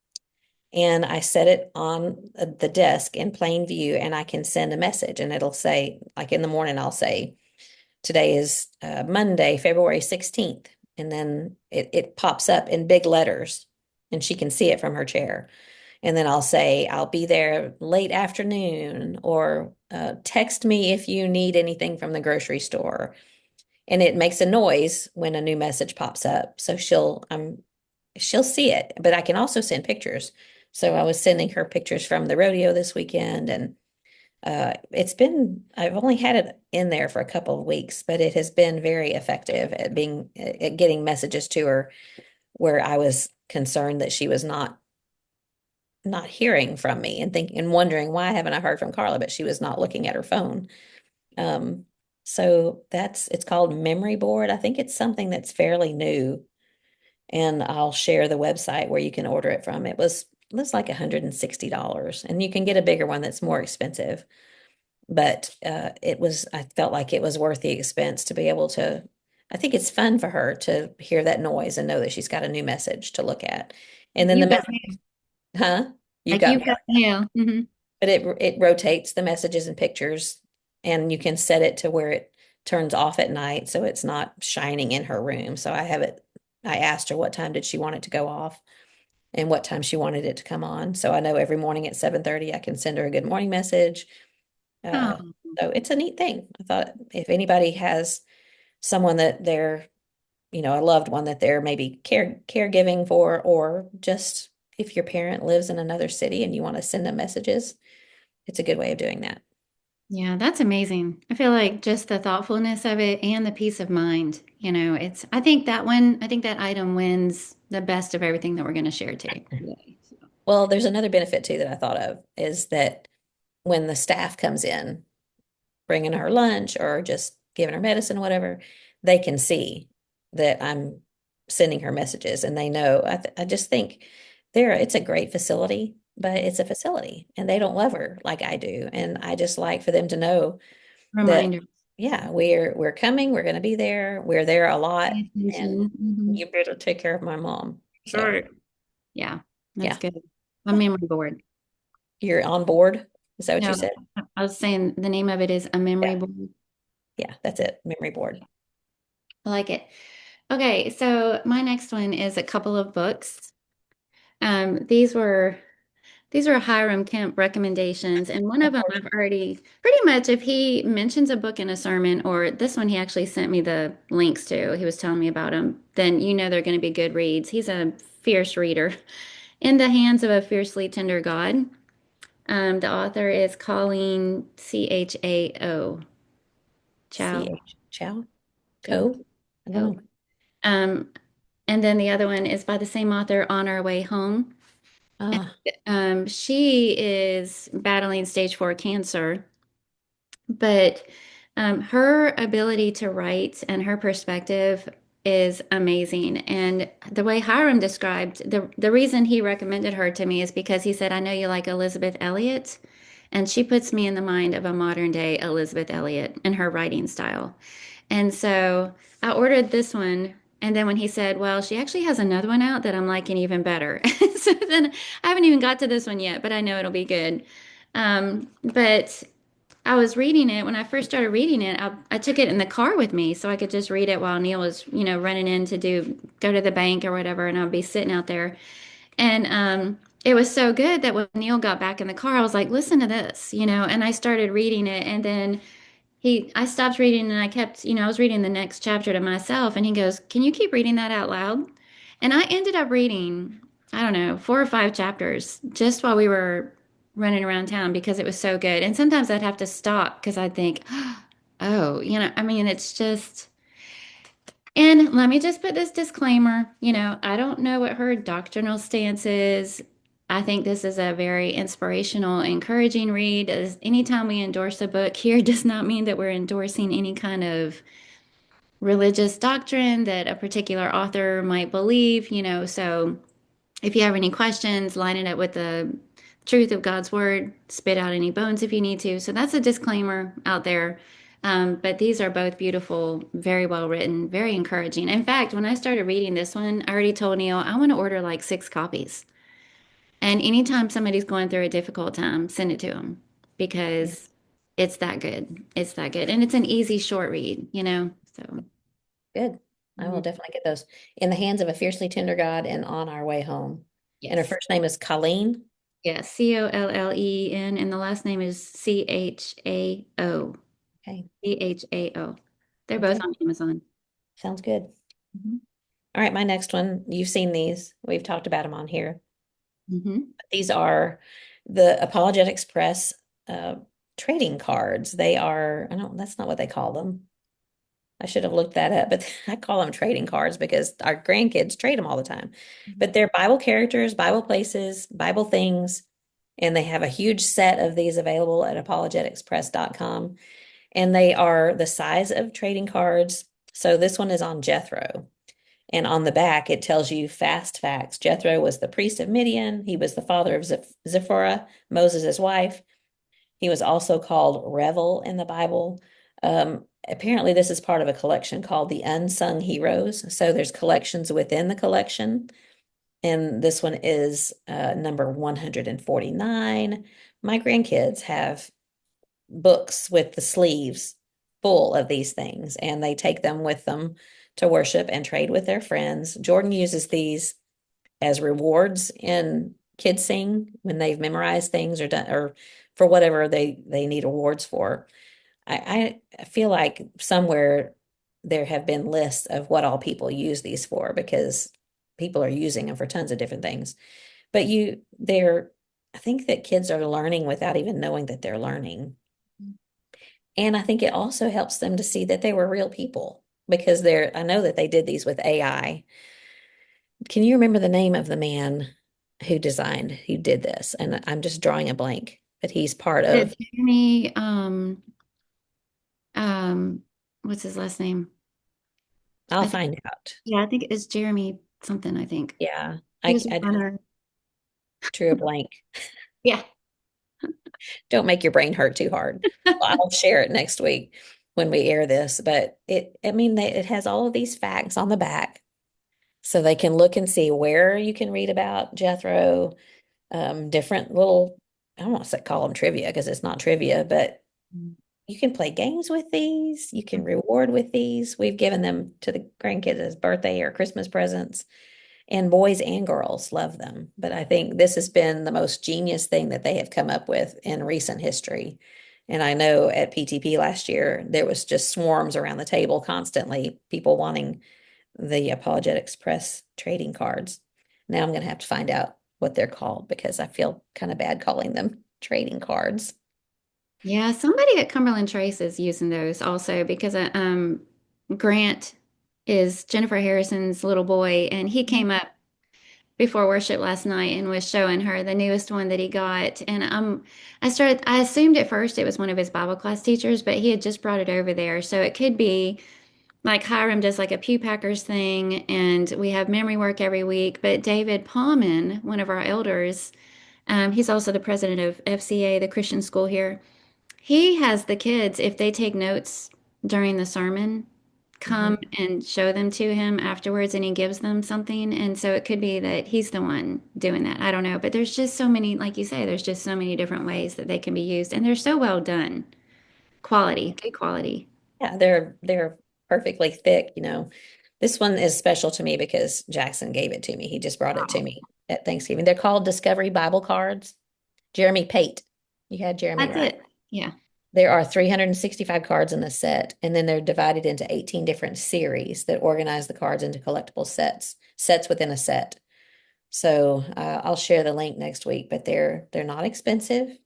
and I set it on the desk in plain view and I can send a message and it'll say, like in the morning, I'll say, today is Monday, February 16th. And then it pops up in big letters and she can see it from her chair. And then I'll say, I'll be there late afternoon or text me if you need anything from the grocery store. And it makes a noise when a new message pops up. So she'll see it, but I can also send pictures. So I was sending her pictures from the rodeo this weekend, and I've only had it in there for a couple of weeks, but it has been very effective at getting messages to her where I was concerned that she was not hearing from me and thinking and wondering why haven't I heard from Carla, but she was not looking at her phone. Um, so it's called Memory Board. I think it's something that's fairly new, and I'll share the website where you can order it from. It was like $160, and you can get a bigger one that's more expensive. But I felt like it was worth the expense to be able to. I think it's fun for her to hear that noise and know that she's got a new message to look at. And then the
you've got
message, huh? You've
like
got
you've
mail,
got mail. Hmm.
but it rotates the messages and pictures, and you can set it to where it turns off at night so it's not shining in her room. So I asked her what time did she want it to go off and what time she wanted it to come on. So I know every morning at 7:30 I can send her a good morning message. Uh,
Oh,
so it's a neat thing. I thought if anybody has someone that they're, a loved one that they're maybe caregiving for, or just if your parent lives in another city and you want to send them messages, it's a good way of doing that.
Yeah, that's amazing. I feel like just the thoughtfulness of it and the peace of mind, I think that one, I think that item wins the best of everything that we're going to share today. So,
Well, there's another benefit too that I thought of is that when the staff comes in, bringing her lunch or just giving her medicine, whatever, they can see that I'm sending her messages and they know. I just think it's a great facility, but it's a facility and they don't love her like I do. And I just like for them to know that,
reminder,
yeah, we're coming, we're going to be there, we're there a lot,
pay
and
attention.
you better take care of my mom. So,
Sure. Yeah, that's
yeah,
good. A memory board.
you're on board. Is that what you
No,
said?
I was saying the name of it is a memory
Yeah,
board.
yeah, that's it. Memory board.
I like it. Okay, so my next one is a couple of books. These were Hiram Kemp recommendations, and one of
Of
them
course.
I've already pretty much, if he mentions a book in a sermon, or this one he actually sent me the links to, he was telling me about them, then you know they're going to be good reads. He's a fierce reader. In the Hands of a Fiercely Tender God. The author is Colleen Chao. Chow.
CH Chow
Chow.
Co. I don't
Chow.
know.
Um, and then the other one is by the same author, On Our Way Home.
Ah,
She is battling stage 4 cancer, but her ability to write and her perspective is amazing. And the way Hiram described the reason he recommended her to me is because he said, I know you like Elizabeth Elliot, and she puts me in the mind of a modern day Elizabeth Elliot in her writing style. And so I ordered this one. And then when he said, well, she actually has another one out that I'm liking even better. So then I haven't even got to this one yet, but I know it'll be good. But I was reading it when I first started reading it. I took it in the car with me so I could just read it while Neil was, running in to go to the bank or whatever, and I'd be sitting out there. And it was so good that when Neil got back in the car, I was like, listen to this, and I started reading it. And then I stopped reading and I kept, I was reading the next chapter to myself, and he goes, can you keep reading that out loud? And I ended up reading, I don't know, 4 or 5 chapters just while we were running around town because it was so good. And sometimes I'd have to stop because I'd think, oh, I mean, it's just, and let me just put this disclaimer, I don't know what her doctrinal stance is. I think this is a very inspirational, encouraging read. As anytime we endorse a book here does not mean that we're endorsing any kind of religious doctrine that a particular author might believe, so if you have any questions, line it up with the truth of God's word, spit out any bones if you need to. So that's a disclaimer out there. But these are both beautiful, very well written, very encouraging. In fact, when I started reading this one, I already told Neil I want to order like 6 copies. And anytime somebody's going through a difficult time, send it to them
yeah,
because it's that good. It's that good. And it's an easy, short read, So,
good. I will
mhm.
definitely get those. In the Hands of a Fiercely Tender God and On Our Way Home. And her
Yes.
first name is Colleen.
Yes. Colleen. And the last name is Chao.
Okay.
Chao. They're both
Okay.
on Amazon.
Sounds good.
Hmm.
All right, my next one. You've seen these. We've talked about them on here.
Hmm.
These are the Apologetics Press uh, trading cards. They are, I don't, that's not what they call them. I should have looked that up, but I call them trading cards because our grandkids trade them all the time. But they're Bible characters, Bible places, Bible things, and they have a huge set of these available at apologeticspress.com. And they are the size of trading cards. So this one is on Jethro. And on the back, it tells you fast facts. Jethro was the priest of Midian. He was the father of Zipporah, Moses' wife. He was also called Revel in the Bible. Apparently, this is part of a collection called the Unsung Heroes. So there's collections within the collection. And this one is number 149. My grandkids have books with the sleeves full of these things, and they take them with them to worship and trade with their friends. Jordan uses these as rewards in Kids Sing when they've memorized things or done or for whatever they need awards for. I feel like somewhere there have been lists of what all people use these for because people are using them for tons of different things. But I think that kids are learning without even knowing that they're learning. And I think it also helps them to see that they were real people because I know that they did these with AI. Can you remember the name of the man who did this? And I'm just drawing a blank, but he's part of,
It's Jeremy, um, what's his last name?
I'll
I think,
find out.
yeah, I think it's Jeremy something, I think.
Yeah,
He was a
I just
runner.
drew a blank.
Yeah.
Don't make your brain hurt too hard. Well, I'll share it next week when we air this, but it has all of these facts on the back so they can look and see where you can read about Jethro, different little, I don't want to call them trivia because it's not trivia, but you can play games with these. You can reward with these. We've given them to the grandkids as birthday or Christmas presents, and boys and girls love them. But I think this has been the most genius thing that they have come up with in recent history. And I know at PTP last year, there was just swarms around the table constantly, people wanting the Apologetics Press trading cards. Now I'm going to have to find out what they're called because I feel kind of bad calling them trading cards.
Yeah, somebody at Cumberland Trace is using those also because Grant is Jennifer Harrison's little boy, and he
Mhm.
came up before worship last night and was showing her the newest one that he got. And I assumed at first it was one of his Bible class teachers, but he had just brought it over there. So it could be like Hiram does like a Pew Packers thing, and we have memory work every week. But David Palman, one of our elders, he's also the president of FCA, the Christian school here. He has the kids, if they take notes during the sermon, come
Mhm.
and show them to him afterwards and he gives them something. And so it could be that he's the one doing that. I don't know. But there's just so many, like you say, there's just so many different ways that they can be used. And they're so well done. Quality, good quality.
Yeah, they're perfectly thick, you know. This one is special to me because Jackson gave it to me. He just brought it to
Wow.
me at Thanksgiving. They're called Discovery Bible cards. Jeremy Pate. You had Jeremy
That's
right.
it. Yeah.
There are 365 cards in the set, and then they're divided into 18 different series that organize the cards into collectible sets within a set. So I'll share the link next week, but they're not expensive.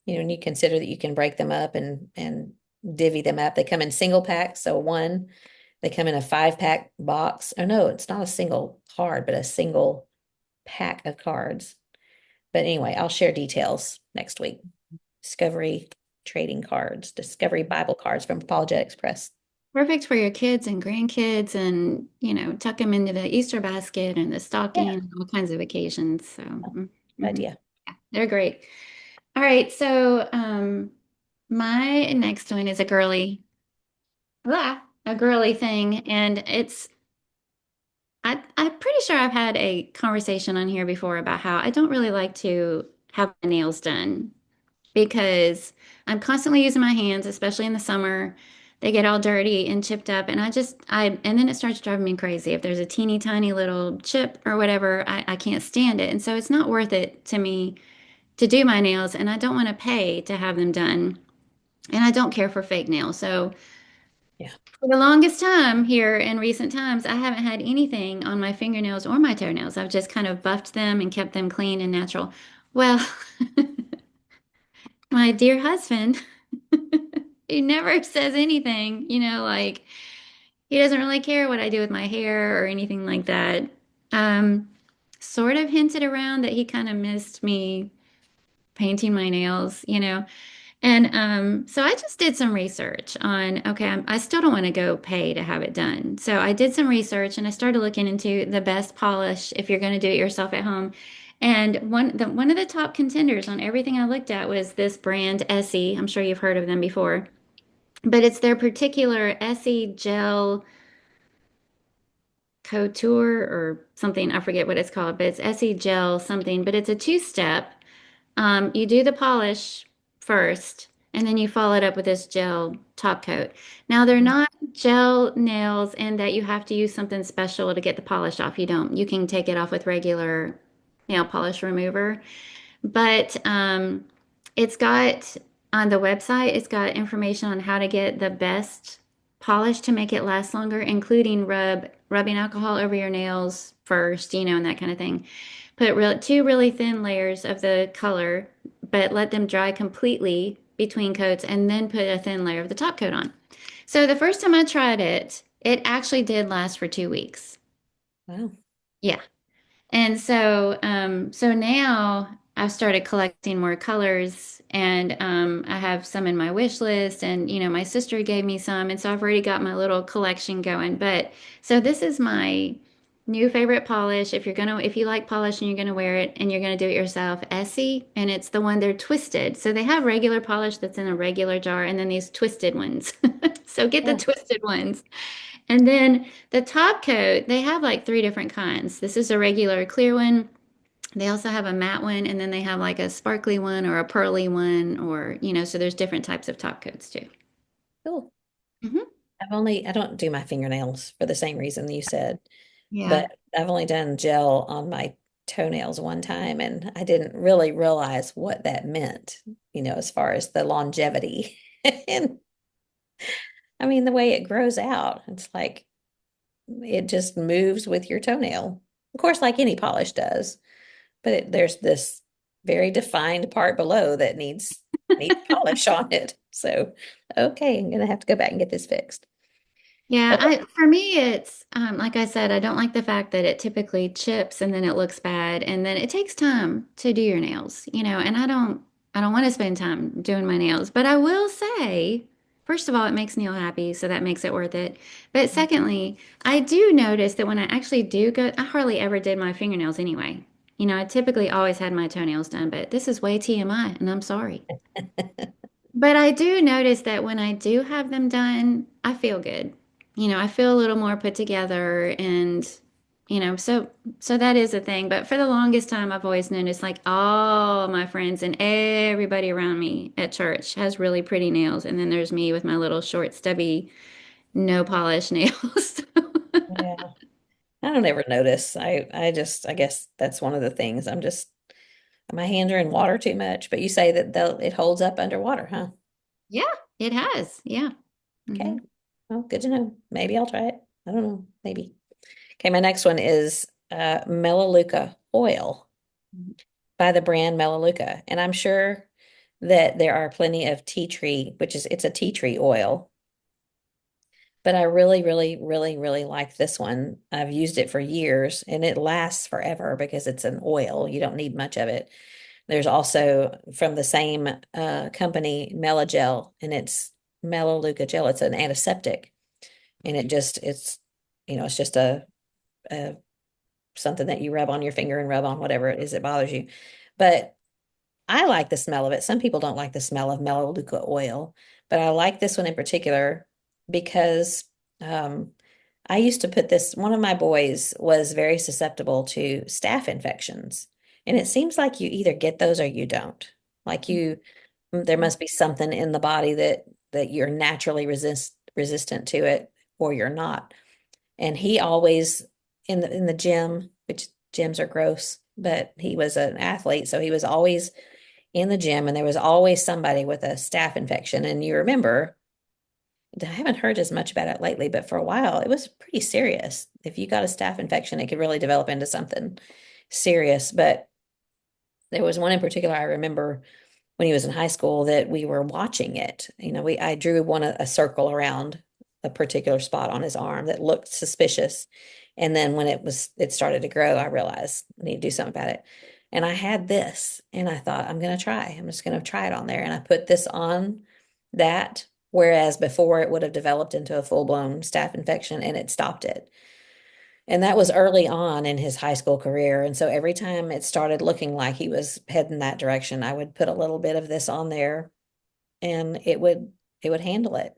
You know, and you consider that you can break them up and divvy them up. They come in single packs, so they come in a 5-pack box. Oh no, it's not a single card, but a single pack of cards. But anyway, I'll share details next week. Discovery trading cards, Discovery Bible cards from Apologetics Press.
Perfect for your kids and grandkids and, tuck them into the Easter basket and the
Yeah,
stocking and all kinds of occasions. So,
good
mhm.
idea.
Yeah, they're great. All right. So, my next one is a girly thing. And I'm pretty sure I've had a conversation on here before about how I don't really like to have my nails done because I'm constantly using my hands, especially in the summer. They get all dirty and chipped up, and and then it starts driving me crazy. If there's a teeny tiny little chip or whatever, I can't stand it. And so it's not worth it to me to do my nails, and I don't want to pay to have them done. And I don't care for fake nails. So
Yeah.
for the longest time here in recent times, I haven't had anything on my fingernails or my toenails. I've just kind of buffed them and kept them clean and natural. Well, my dear husband, he never says anything, like he doesn't really care what I do with my hair or anything like that. Um, Sort of hinted around that he kind of missed me painting my nails. And so I just did some research on, okay, I still don't want to go pay to have it done. So I did some research and I started looking into the best polish if you're going to do it yourself at home. And one of the top contenders on everything I looked at was this brand Essie. I'm sure you've heard of them before, but it's their particular Essie gel couture or something. I forget what it's called, but it's Essie gel something. But it's a two-step. You do the polish first, and then you follow it up with this gel top coat. Now, they're
Mhm.
not gel nails in that you have to use something special to get the polish off. You don't. You can take it off with regular nail polish remover. But it's got on the website, it's got information on how to get the best polish to make it last longer, including rubbing alcohol over your nails first, and that kind of thing. Put two really thin layers of the color, but let them dry completely. between coats and then put a thin layer of the top coat on. So the first time I tried it, it actually did last for 2 weeks.
Wow.
Yeah. And so now I've started collecting more colors, and I have some in my wish list, and my sister gave me some, and so I've already got my little collection going. But so this is my new favorite polish. If you like polish and you're gonna wear it and you're gonna do it yourself, Essie, and it's the one they're twisted. So they have regular polish that's in a regular jar, and then these twisted ones. So get the
Yeah.
twisted ones. And then the top coat, they have like three different kinds. This is a regular clear one. They also have a matte one, and then they have like a sparkly one or a pearly one, so there's different types of top coats too.
Cool.
Hmm.
I don't do my fingernails for the same reason you said,
Yeah.
but I've only done gel on my toenails one time, and I didn't really realize what that meant, as far as the longevity. And I mean, the way it grows out, it's like it just moves with your toenail. Of course, like any polish does, but there's this very defined part below that needs polish on it. So, okay, I'm gonna have to go back and get this fixed.
Yeah,
Okay.
for me it's like I said, I don't like the fact that it typically chips and then it looks bad and then it takes time to do your nails, and I don't want to spend time doing my nails. But I will say, first of all, it makes Neil happy, so that makes it worth it. But secondly, I do notice that when I actually do go, I hardly ever did my fingernails anyway. I typically always had my toenails done, but this is way TMI, and I'm sorry. But I do notice that when I do have them done, I feel good. I feel a little more put together and so that is a thing. But for the longest time I've always noticed like all my friends and everybody around me at church has really pretty nails. And then there's me with my little short, stubby, no polish nails.
Yeah. I don't ever notice. I guess that's one of the things. My hands are in water too much, but you say that it holds up underwater, huh?
Yeah, it has. Yeah.
Okay.
Hmm.
Well, good to know. Maybe I'll try it. I don't know. Maybe. Okay, my next one is Melaleuca oil by the brand Melaleuca. And I'm sure that there are plenty of tea tree, it's a tea tree oil. But I really, really, really, really like this one. I've used it for years and it lasts forever because it's an oil. You don't need much of it. There's also from the same company, Melagel, and it's Melaleuca gel. It's an antiseptic, and it's just a something that you rub on your finger and rub on whatever it is that bothers you. But I like the smell of it. Some people don't like the smell of Melaleuca oil, but I like this one in particular because um, I used to put this, one of my boys was very susceptible to staph infections. And it seems like you either get those or you don't. Like there must be something in the body that you're naturally resistant to it or you're not. And he always in the gym, which gyms are gross, but he was an athlete, so he was always in the gym and there was always somebody with a staph infection. And you remember, I haven't heard as much about it lately, but for a while it was pretty serious. If you got a staph infection, it could really develop into something serious. But there was one in particular I remember when he was in high school that we were watching it. I drew a circle around a particular spot on his arm that looked suspicious. And then when it started to grow, I realized I need to do something about it. And I had this and I thought, I'm just going to try it on there. And I put this on that, whereas before it would have developed into a full-blown staph infection and it stopped it. And that was early on in his high school career. And so every time it started looking like he was heading that direction, I would put a little bit of this on there and it would handle it.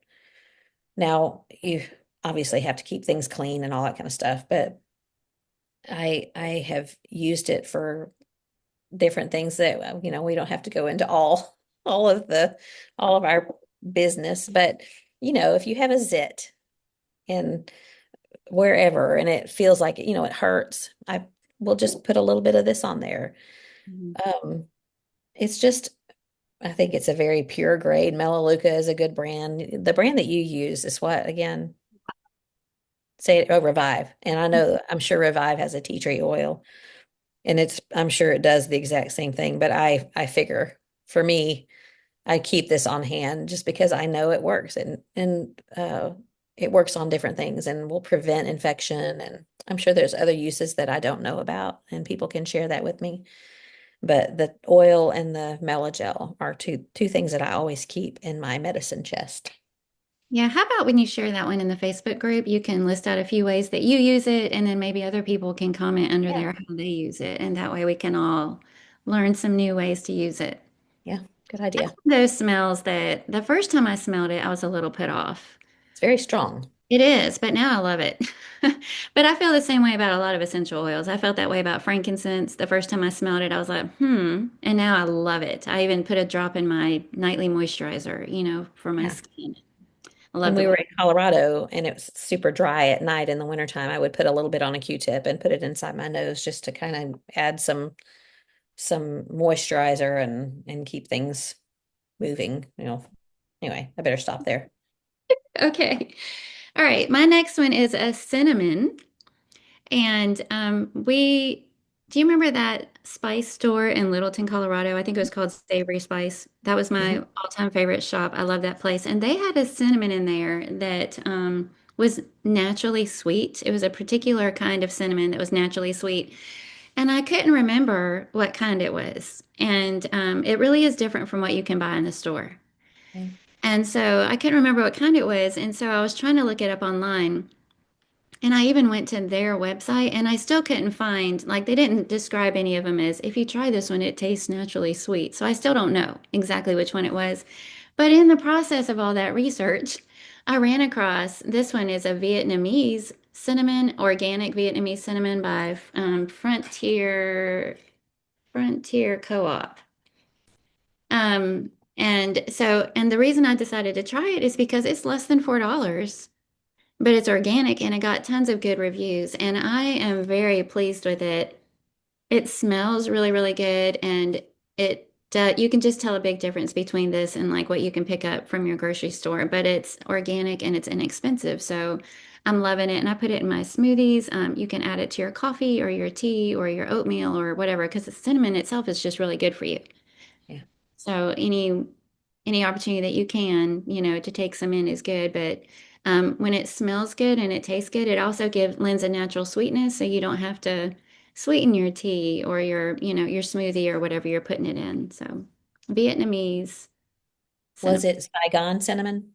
Now, you obviously have to keep things clean and all that kind of stuff, but I have used it for different things that we don't have to go into all of the all of our business, but if you have a zit and wherever and it feels like it hurts, I will just put a little bit of this on there.
Mhm.
um it's just, I think it's a very pure grade. Melaleuca is a good brand. The brand that you use is what again? Say it. Oh, Revive. And I'm sure Revive has a tea tree oil, and I'm sure it does the exact same thing, but I figure for me I keep this on hand just because I know it works and it works on different things and will prevent infection. And I'm sure there's other uses that I don't know about, and people can share that with me. But the oil and the Melagel are two things that I always keep in my medicine chest.
Yeah, how about when you share that one in the Facebook group, you can list out a few ways that you use it, and then maybe other people can comment under
Yeah,
there how they use it. And that way we can all learn some new ways to use it.
yeah, good idea.
Those smells that the first time I smelled it, I was a little put off.
It's very strong.
It is, but now I love it. But I feel the same way about a lot of essential oils. I felt that way about frankincense. The first time I smelled it, I was like, hmm. And now I love it. I even put a drop in my nightly moisturizer, for my
Yeah.
skin. I love
When
the
we
way.
were in Colorado and it was super dry at night in the wintertime, I would put a little bit on a Q-tip and put it inside my nose just to kind of add some moisturizer and keep things moving, you know. Anyway, I better stop there.
Okay. All right. My next one is a cinnamon. And do you remember that spice store in Littleton, Colorado? I think it was called Savory Spice. That was my
Mhm.
all-time favorite shop. I love that place. And they had a cinnamon in there that was naturally sweet. It was a particular kind of cinnamon that was naturally sweet. And I couldn't remember what kind it was. And it really is different from what you can buy in the store.
Okay.
And so I couldn't remember what kind it was. And so I was trying to look it up online. And I even went to their website and I still couldn't find, like, they didn't describe any of them as, if you try this one, it tastes naturally sweet. So I still don't know exactly which one it was. But in the process of all that research, I ran across this one is a Vietnamese cinnamon, organic Vietnamese cinnamon by Frontier Co-op. And the reason I decided to try it is because it's less than $4. But it's organic and it got tons of good reviews. And I am very pleased with it. It smells really, really good. And you can just tell a big difference between this and like what you can pick up from your grocery store. But it's organic and it's inexpensive. So I'm loving it. And I put it in my smoothies. You can add it to your coffee or your tea or your oatmeal or whatever, because the cinnamon itself is just really good for you.
Yeah.
So any opportunity that you can, to take some in is good. But when it smells good and it tastes good, it also lends a natural sweetness, so you don't have to sweeten your tea or your smoothie or whatever you're putting it in. So Vietnamese
Was
cinnamon.
it Saigon cinnamon?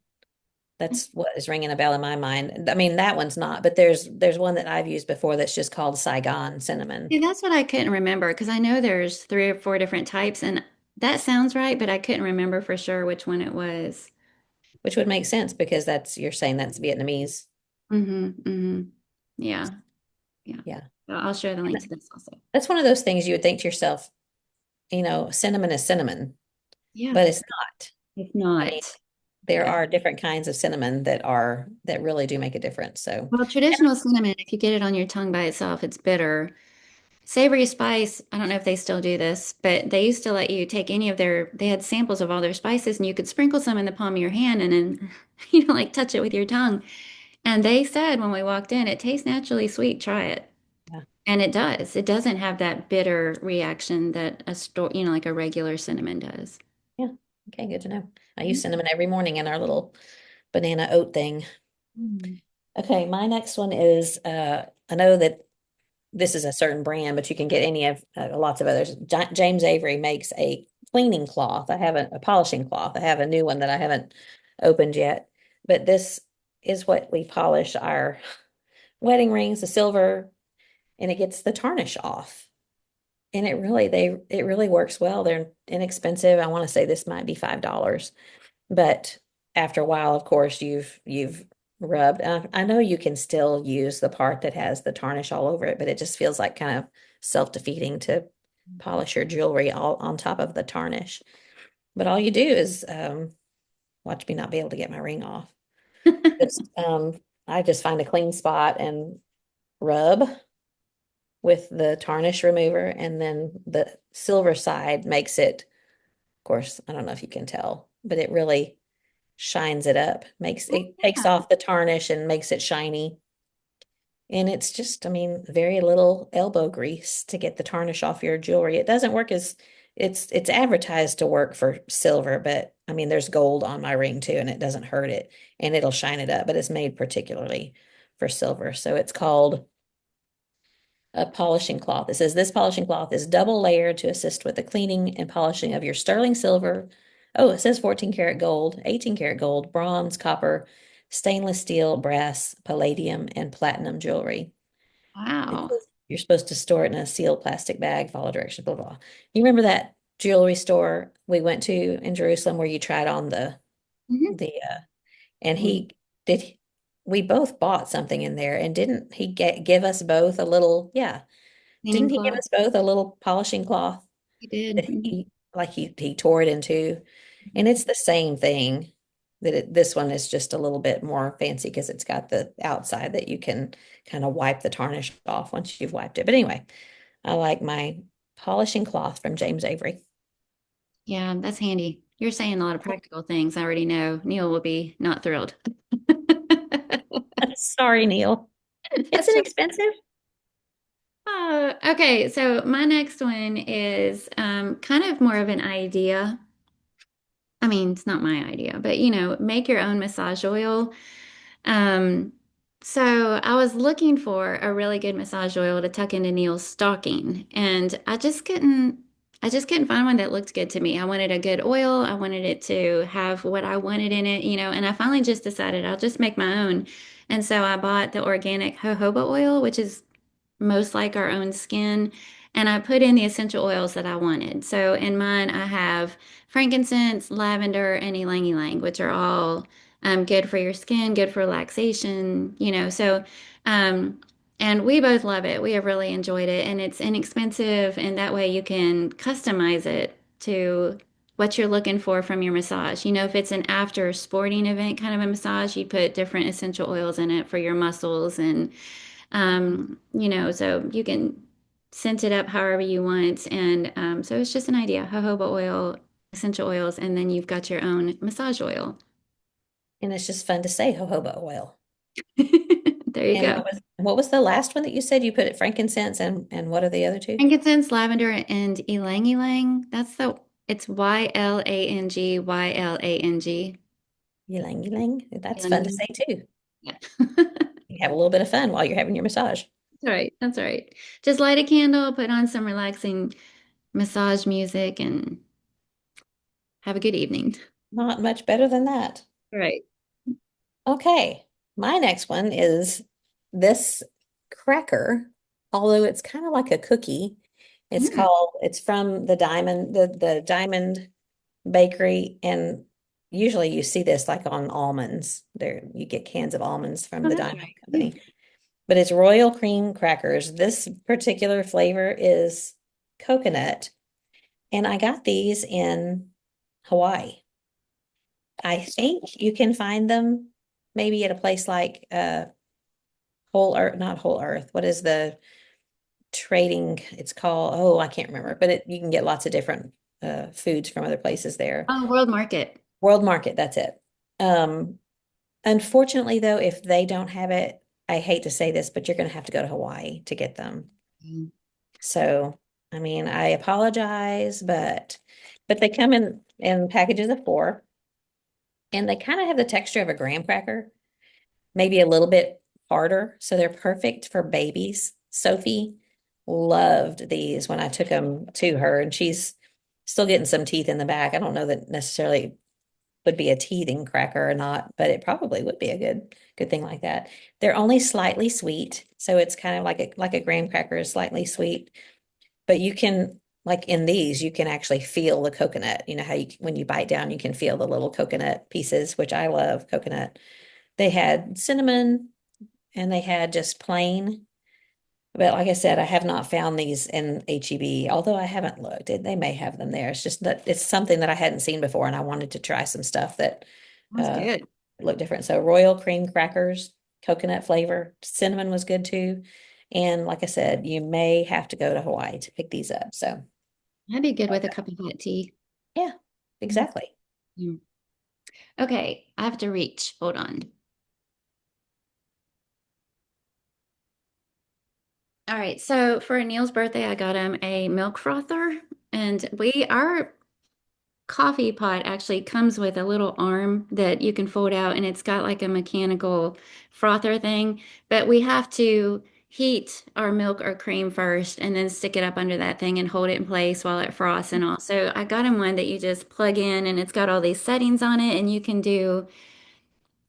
That's what is ringing a bell in my mind. I mean, that one's not, but there's one that I've used before that's just called Saigon cinnamon,
See, that's what I couldn't remember because I know there's three or four different types, and that sounds right, but I couldn't remember for sure which one it was.
which would make sense because that's you're saying that's Vietnamese.
Mm-hmm. Yeah, yeah.
Yeah.
So I'll share the link
And
to this also.
that's one of those things you would think to yourself, cinnamon is cinnamon,
Yeah,
but it's not.
if
I mean,
not.
there
Yeah.
are different kinds of cinnamon that really do make a difference. So,
Well, traditional cinnamon, if you get it on your tongue by itself, it's bitter. Savory spice, I don't know if they still do this, but they used to let you take they had samples of all their spices and you could sprinkle some in the palm of your hand and then, like touch it with your tongue. And they said when we walked in, it tastes naturally sweet. Try it.
yeah,
And it does. It doesn't have that bitter reaction that like a regular cinnamon does.
yeah. Okay, good to know. I use cinnamon every morning in our little banana oat thing.
Mm.
Okay, my next one is I know that this is a certain brand, but you can get any of lots of others. James Avery makes a cleaning cloth. I haven't a polishing cloth. I have a new one that I haven't opened yet, but this is what we polish our wedding rings, the silver, and it gets the tarnish off. And it really works well. They're inexpensive. I want to say this might be $5. But after a while, of course, you've rubbed. I know you can still use the part that has the tarnish all over it, but it just feels like kind of self-defeating to polish your jewelry all on top of the tarnish. But all you do is watch me not be able to get my ring off. Just I just find a clean spot and rub with the tarnish remover, and then the silver side makes it, of course, I don't know if you can tell, but it really shines it up, makes it takes
Yeah.
off the tarnish and makes it shiny. And it's just, I mean, very little elbow grease to get the tarnish off your jewelry. It doesn't work as it's advertised to work for silver, but I mean, there's gold on my ring too, and it doesn't hurt it, and it'll shine it up, but it's made particularly for silver. So it's called a polishing cloth. It says this polishing cloth is double layered to assist with the cleaning and polishing of your sterling silver. Oh, it says 14 karat gold, 18 karat gold, bronze, copper, stainless steel, brass, palladium, and platinum jewelry. It
Wow.
says you're supposed to store it in a sealed plastic bag, follow directions, blah, blah. You remember that jewelry store we went to in Jerusalem where you tried on
Hmm.
the and
Mm.
he did we both bought something in there and didn't he give us both a little, yeah,
Cleaning
didn't he give
cloth.
us both a little polishing cloth
You did.
that he like he tore it into? And it's the same thing this one is just a little bit more fancy because it's got the outside that you can kind of wipe the tarnish off once you've wiped it. But anyway, I like my polishing cloth from James Avery.
Yeah, that's handy. You're saying a lot of practical things. I already know Neil will be not thrilled.
Sorry, Neil. It's
That's
inexpensive.
okay. So my next one is kind of more of an idea. I mean, it's not my idea, but make your own massage oil. Um, so I was looking for a really good massage oil to tuck into Neil's stocking, and I just couldn't find one that looked good to me. I wanted a good oil. I wanted it to have what I wanted in it, and I finally just decided I'll just make my own. And so I bought the organic jojoba oil, which is most like our own skin. And I put in the essential oils that I wanted. So in mine, I have frankincense, lavender, and ylang ylang, which are all good for your skin, good for relaxation. So, um, and we both love it. We have really enjoyed it, and it's inexpensive, and that way you can customize it to what you're looking for from your massage. If it's an after sporting event kind of a massage, you put different essential oils in it for your muscles and so you can scent it up however you want. And so it's just an idea, jojoba oil, essential oils, and then you've got your own massage oil.
And it's just fun to say jojoba oil.
There you
And
go.
what was the last one that you said? You put it frankincense and what are the other two?
Frankincense, lavender, and ylang ylang. It's Ylang, Ylang.
Ylang ylang. That's
Ylang
fun to
ylang.
say too.
Yeah.
You have a little bit of fun while you're having your massage.
That's right. That's right. Just light a candle, put on some relaxing massage music, and have a good evening.
Not much better than that.
Right.
Okay. My next one is this cracker, although it's kind of like a cookie.
Mm.
It's from the Diamond Bakery, and usually you see this like on almonds. There you get cans of almonds from
Oh,
the
that's
Diamond
right. Yeah.
Company. But it's royal cream crackers. This particular flavor is coconut, and I got these in Hawaii. I think you can find them maybe at a place like Whole Earth, not Whole Earth. What is the trading? It's called, oh, I can't remember, but you can get lots of different foods from other places there.
Oh, World Market.
World Market, that's it. Um, Unfortunately, though, if they don't have it, I hate to say this, but you're going to have to go to Hawaii to get them.
Mm.
So, I mean, I apologize, but they come in packages of four, and they kind of have the texture of a graham cracker, maybe a little bit harder. So they're perfect for babies. Sophie loved these when I took them to her, and she's still getting some teeth in the back. I don't know that necessarily would be a teething cracker or not, but it probably would be a good thing like that. They're only slightly sweet, so it's kind of like a graham cracker is slightly sweet, but you can like in these you can actually feel the coconut. You know how when you bite down you can feel the little coconut pieces, which I love coconut. They had cinnamon and they had just plain. But like I said, I have not found these in HEB, although I haven't looked. They may have them there. It's just that it's something that I hadn't seen before, and I wanted to try some stuff that
That's
uh,
good.
looked different. So royal cream crackers, coconut flavor, cinnamon was good too. And like I said, you may have to go to Hawaii to pick these up. So
That'd be good with a cup of hot tea.
yeah,
Mhm.
exactly.
Mm. Okay, I have to reach. Hold on. All right, so for Neil's birthday, I got him a milk frother, and coffee pot actually comes with a little arm that you can fold out, and it's got like a mechanical frother thing. But we have to heat our milk or cream first and then stick it up under that thing and hold it in place while it frosts and all. So I got him one that you just plug in and it's got all these settings on it, and you can do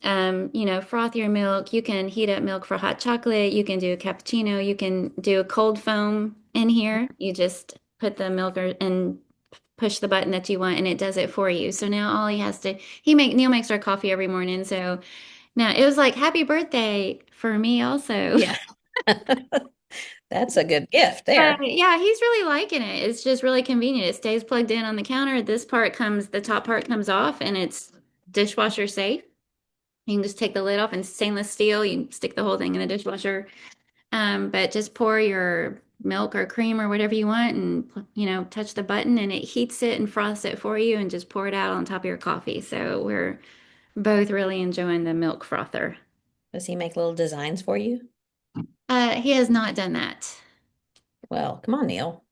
froth your milk. You can heat up milk for hot chocolate. You can do a cappuccino. You can do a cold foam in here. You just put the milk and push the button that you want, and it does it for you. So now all he has to, Neil makes our coffee every morning. So now it was like happy birthday for me also.
Yeah. That's a good gift
But
there.
yeah, he's really liking it. It's just really convenient. It stays plugged in on the counter. The top part comes off, and it's dishwasher safe. You can just take the lid off, and stainless steel. You can stick the whole thing in the dishwasher. But just pour your milk or cream or whatever you want, and touch the button, and it heats it and froths it for you, and just pour it out on top of your coffee. So we're both really enjoying the milk frother.
Does he make little designs for you?
He has not done that.
Well, come on, Neil.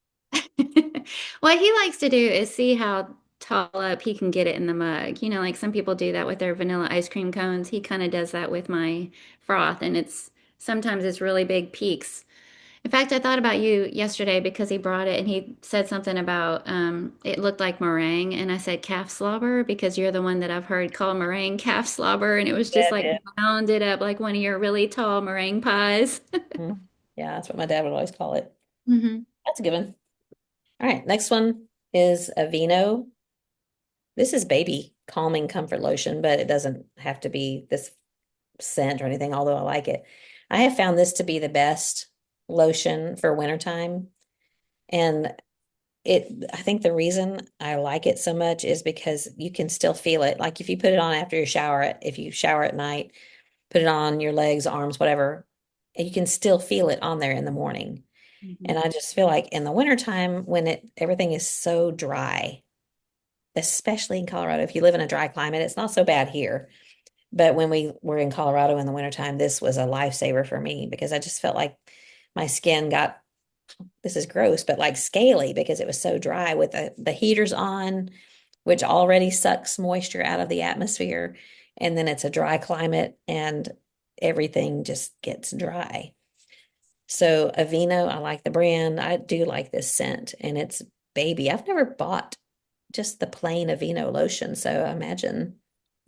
What he likes to do is see how tall up he can get it in the mug. Like some people do that with their vanilla ice cream cones. He kind of does that with my froth, and sometimes it's really big peaks. In fact, I thought about you yesterday because he brought it and he said something about it looked like meringue, and I said calf slobber because you're the one that I've heard call meringue calf slobber, and it was just
Yeah,
like
yeah.
rounded up like one of your really tall meringue pies.
Mhm. Yeah, that's what my dad would always call it.
hmm
That's a good one. All right, next one is Aveeno. This is baby calming comfort lotion, but it doesn't have to be this scent or anything, although I like it. I have found this to be the best lotion for wintertime. And I think the reason I like it so much is because you can still feel it. Like if you put it on after you shower, if you shower at night, put it on your legs, arms, whatever, and you can still feel it on there in the morning. And I just feel like in the wintertime when everything is so dry, especially in Colorado, if you live in a dry climate, it's not so bad here. But when we were in Colorado in the wintertime, this was a lifesaver for me because I just felt like my skin got, this is gross, but like scaly because it was so dry with the heaters on, which already sucks moisture out of the atmosphere. And then it's a dry climate and everything just gets dry. So Aveeno, I like the brand. I do like this scent and it's baby. I've never bought just the plain Aveeno lotion, so I imagine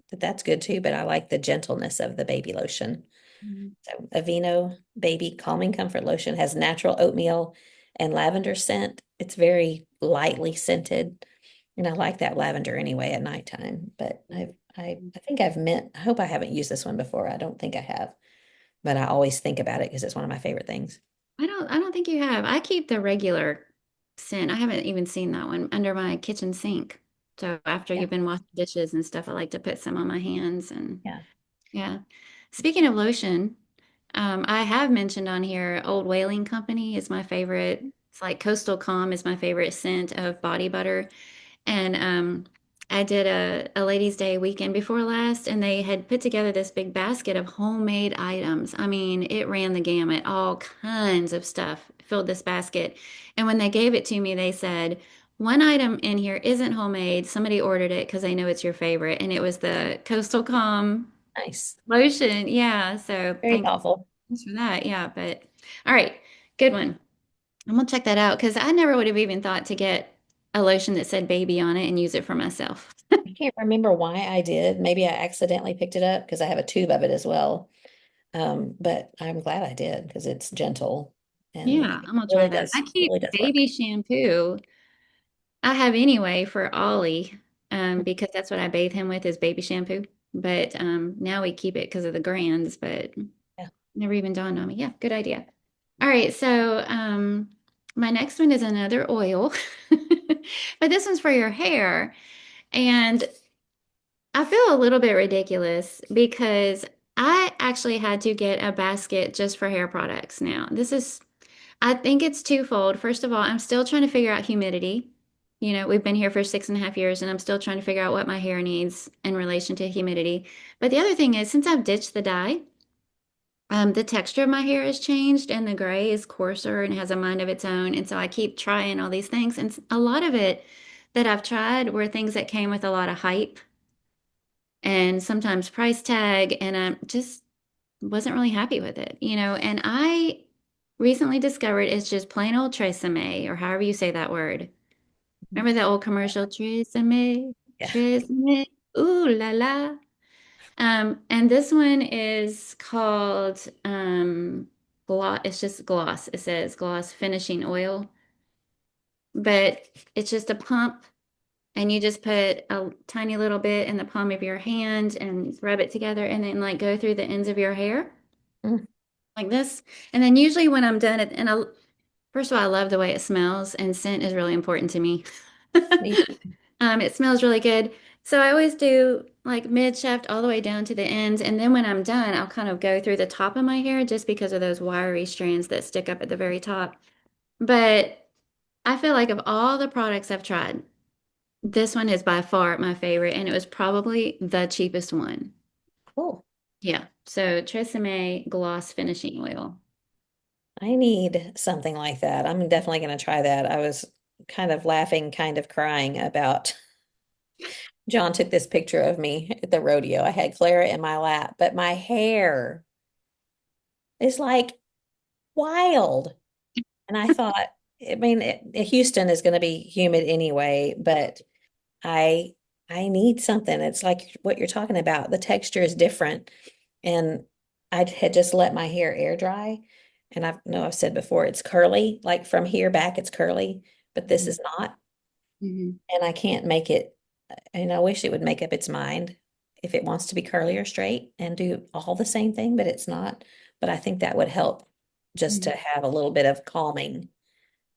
that that's good too, but I like the gentleness of the baby lotion.
Mhm.
So Aveeno Baby Calming Comfort Lotion has natural oatmeal and lavender scent. It's very lightly scented. And I like that lavender anyway at nighttime. But I think I hope I haven't used this one before. I don't think I have, but I always think about it because it's one of my favorite things.
I don't think you have. I keep the regular scent. I haven't even seen that one under my kitchen sink. So after
Yeah.
you've been washing dishes and stuff, I like to put some on my hands and
Yeah.
yeah. Speaking of lotion, I have mentioned on here Old Whaling Company is my favorite. It's like Coastal Calm is my favorite scent of body butter. And I did a ladies' day weekend before last, and they had put together this big basket of homemade items. I mean, it ran the gamut, all kinds of stuff filled this basket. And when they gave it to me, they said, one item in here isn't homemade. Somebody ordered it because they know it's your favorite, and it was the Coastal Calm
Nice.
lotion. Yeah, so
Very thoughtful.
thanks for that. Yeah, but all right, good one. I'm gonna check that out because I never would have even thought to get a lotion that said baby on it and use it for myself.
I can't remember why I did. Maybe I accidentally picked it up because I have a tube of it as well. But I'm glad I did because it's gentle and
Yeah, I'm gonna try
really
that. I
does,
keep
really does work.
baby shampoo. I have anyway for Ollie, because that's what I bathe him with is baby shampoo. But now we keep it because of the grands, but
Yeah.
never even dawned on me. Yeah, good idea. All right, so my next one is another oil, but this one's for your hair. And I feel a little bit ridiculous because I actually had to get a basket just for hair products now. I think it's twofold. First of all, I'm still trying to figure out humidity. We've been here for 6.5 years, and I'm still trying to figure out what my hair needs in relation to humidity. But the other thing is, since I've ditched the dye, the texture of my hair has changed, and the gray is coarser and has a mind of its own. And so I keep trying all these things, and a lot of it. that I've tried were things that came with a lot of hype and sometimes price tag, and I just wasn't really happy with it, And I recently discovered it's just plain old Tresemme, or however you say that word. Remember that old commercial, Tresemme,
Yeah.
Tresemme, ooh la la. And this one is called gloss. It's just gloss. It says gloss finishing oil, but it's just a pump, and you just put a tiny little bit in the palm of your hand and rub it together, and then like go through the ends of your hair
Mm,
like this. And then usually when I'm done, first of all, I love the way it smells, and scent is really important to me.
me
It smells really good. So I always do like mid shaft all the way down to the ends. And then when I'm done, I'll kind of go through the top of my hair just because of those wiry strands that stick up at the very top. But I feel like of all the products I've tried, this one is by far my favorite, and it was probably the cheapest one.
cool.
Yeah. So Tresemme Gloss Finishing Oil.
I need something like that. I'm definitely going to try that. I was kind of laughing, kind of crying about John took this picture of me at the rodeo. I had Clara in my lap, but my hair is like wild. And I thought, I mean, Houston is going to be humid anyway, but I I need something. It's like what you're talking about. The texture is different. And I had just let my hair air dry. And I've said before, it's curly. Like from here back, it's curly, but this is not.
Mm-hmm.
And I can't make it. And I wish it would make up its mind if it wants to be curly or straight and do all the same thing, but it's not. But I think that would help just to have a little bit of calming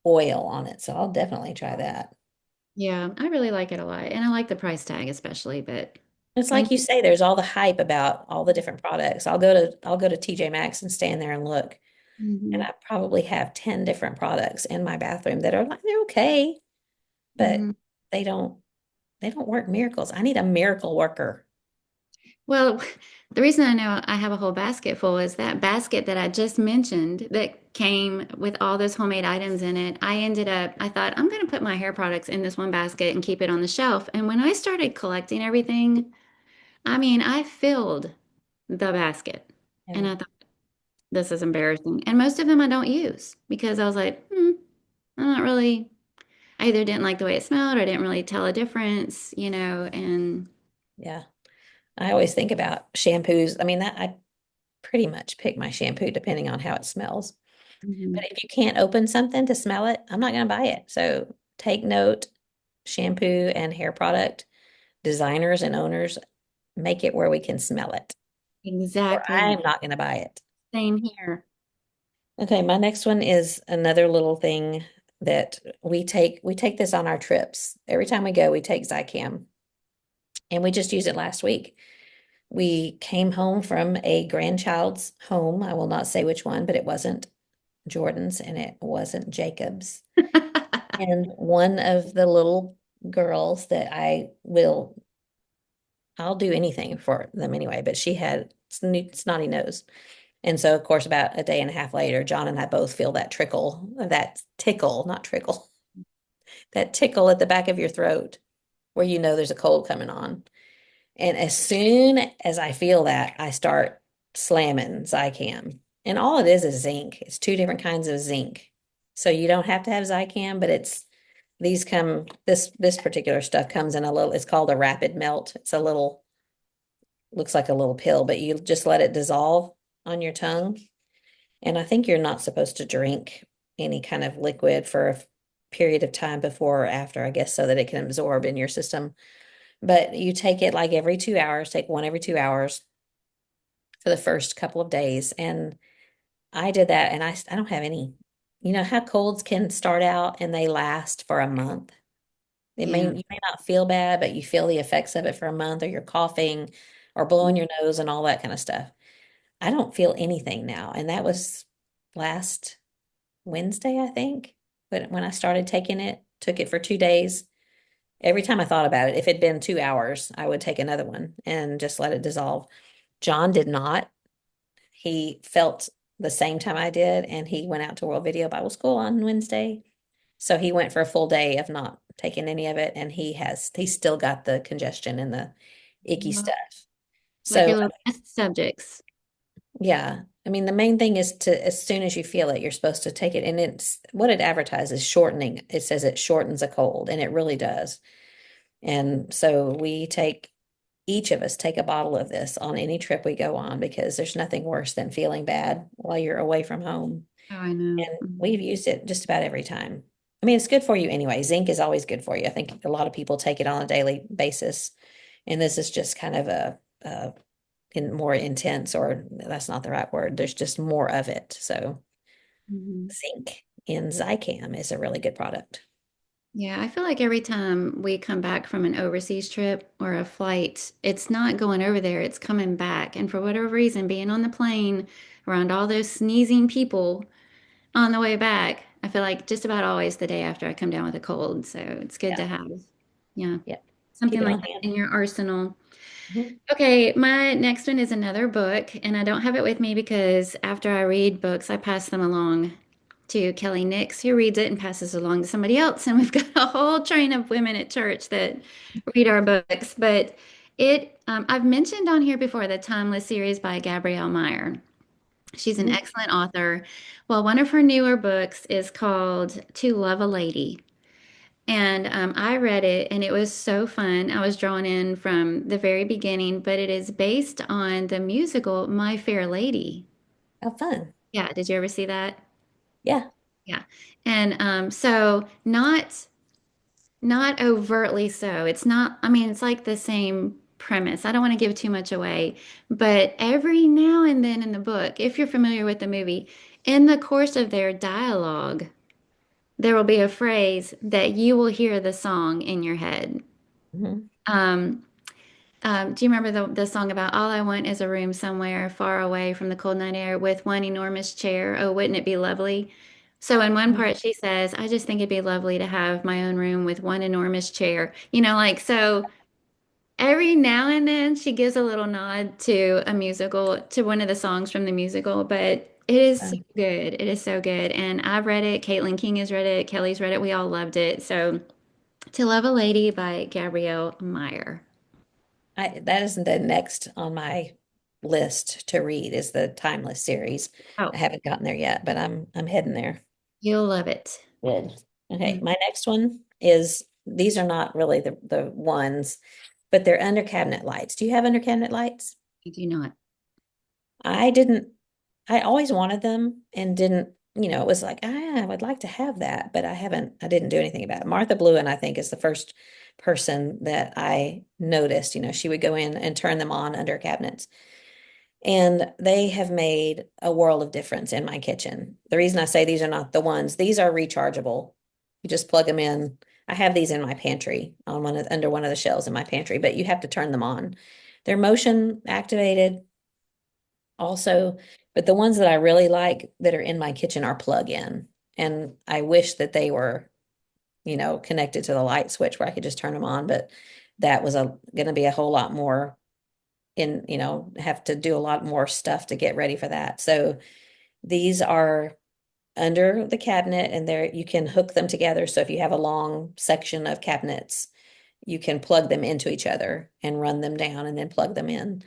oil on it. So I'll definitely try that.
Yeah, I really like it a lot. And I like the price tag especially, but
It's
when
like you say, there's all the hype about all the different products. I'll go to TJ Maxx and stand there and look. And
Mhm,
I probably have 10 different products in my bathroom that are like they're okay, but
mhm.
they don't they don't work miracles. I need a miracle worker.
Well, the reason I know I have a whole basket full is that basket that I just mentioned that came with all those homemade items in it. I thought, I'm going to put my hair products in this one basket and keep it on the shelf. And when I started collecting everything, I mean, I filled the basket. And
Yeah.
I thought, this is embarrassing. And most of them I don't use because I was like, I'm not really, I either didn't like the way it smelled or I didn't really tell a difference, and
Yeah. I always think about shampoos. I mean, that I pretty much pick my shampoo depending on how it smells. But
Mhm.
if you can't open something to smell it, I'm not going to buy it. So take note, shampoo and hair product designers and owners make it where we can smell it, or
Exactly.
I'm not going to buy it.
Same here.
Okay, my next one is another little thing that we take this on our trips. Every time we go, we take Zicam, and we just used it last week. We came home from a grandchild's home. I will not say which one, but it wasn't Jordan's and it wasn't Jacob's. And one of the little girls that I'll do anything for them anyway, but she had snotty nose. And so, of course, about a day and a half later, John and I both feel that trickle, that tickle, not trickle, that tickle at the back of your throat where you know there's a cold coming on. And as soon as I feel that, I start slamming Zicam. And all it is zinc. It's two different kinds of zinc. So you don't have to have Zicam, but this particular stuff comes in a little, it's called a rapid melt. It's a little, looks like a little pill, but you just let it dissolve on your tongue. And I think you're not supposed to drink any kind of liquid for a period of time before or after, I guess, so that it can absorb in your system. But you take it like every 2 hours, take one every 2 hours for the first couple of days. And I did that and I don't have any. You know how colds can start out and they last for a month?
Yeah.
You may not feel bad, but you feel the effects of it for a month, or you're coughing or blowing your nose and all that kind of stuff. I don't feel anything now. And that was last Wednesday, I think, when I started taking it, took it for 2 days. Every time I thought about it, if it'd been 2 hours, I would take another one and just let it dissolve. John did not. He felt the same time I did, and he went out to World Video Bible School on Wednesday. So he went for a full day of not taken any of it, and he's still got the congestion and the icky
Well,
stuff.
like
So
your little test subjects.
yeah, I mean, the main thing is to, as soon as you feel it, you're supposed to take it. And it's what it advertises shortening. It says it shortens a cold, and it really does. And so each of us take a bottle of this on any trip we go on because there's nothing worse than feeling bad while you're away from home.
Oh, I know.
And
Mhm.
we've used it just about every time. I mean, it's good for you anyway. Zinc is always good for you. I think a lot of people take it on a daily basis. And this is just kind of a more intense, or that's not the right word. There's just more of it. So
Mhm.
zinc in Zicam is a really good product.
Yeah, I feel like every time we come back from an overseas trip or a flight, it's not going over there, it's coming back. And for whatever reason, being on the plane around all those sneezing people on the way back, I feel like just about always the day after I come down with a cold. So it's good
Yeah.
to have, yeah,
Yep. Keep
something
it
like
on
that
hand.
in your arsenal.
Mhm.
Okay, my next one is another book, and I don't have it with me because after I read books, I pass them along to Kelly Nix, who reads it and passes it along to somebody else. And we've got a whole train of women at church that read our books. But I've mentioned on here before the Timeless series by Gabrielle Meyer. She's an
Mhm.
excellent author. Well, one of her newer books is called To Love a Lady. And I read it and it was so fun. I was drawn in from the very beginning, but it is based on the musical My Fair Lady.
Have fun.
Yeah, did you ever see that?
Yeah.
Yeah. And so not overtly so. It's not, I mean, it's like the same premise. I don't want to give too much away, but every now and then in the book, if you're familiar with the movie, in the course of their dialogue, there will be a phrase that you will hear the song in your head.
Mhm.
Um, do you remember the song about all I want is a room somewhere far away from the cold night air with one enormous chair? Oh, wouldn't it be lovely? So in one
Mhm.
part she says, I just think it'd be lovely to have my own room with one enormous chair. You know, like so every now and then she gives a little nod to a musical, to one of the songs from the musical, but it is so
Fun.
good. It is so good. And I've read it, Caitlin King has read it, Kelly's read it, we all loved it. So To Love a Lady by Gabrielle Meyer.
That is the next on my list to read is the Timeless series.
Oh,
I haven't gotten there yet, but I'm heading there.
you'll love it.
Good. Okay,
Mm,
my next one is these are not really the ones, but they're under cabinet lights. Do you have under cabinet lights?
I do not.
I didn't, I always wanted them and didn't, it was like, I would like to have that, but I didn't do anything about it. Martha Bluen, I think, is the first person that I noticed, she would go in and turn them on under cabinets. And they have made a world of difference in my kitchen. The reason I say these are not the ones, these are rechargeable. You just plug them in. I have these in my pantry on under one of the shelves in my pantry, but you have to turn them on. They're motion activated also, but the ones that I really like that are in my kitchen are plug in. And I wish that they were, connected to the light switch where I could just turn them on, but that was going to be a whole lot more have to do a lot more stuff to get ready for that. So these are under the cabinet and there you can hook them together. So if you have a long section of cabinets, you can plug them into each other and run them down and then plug them in.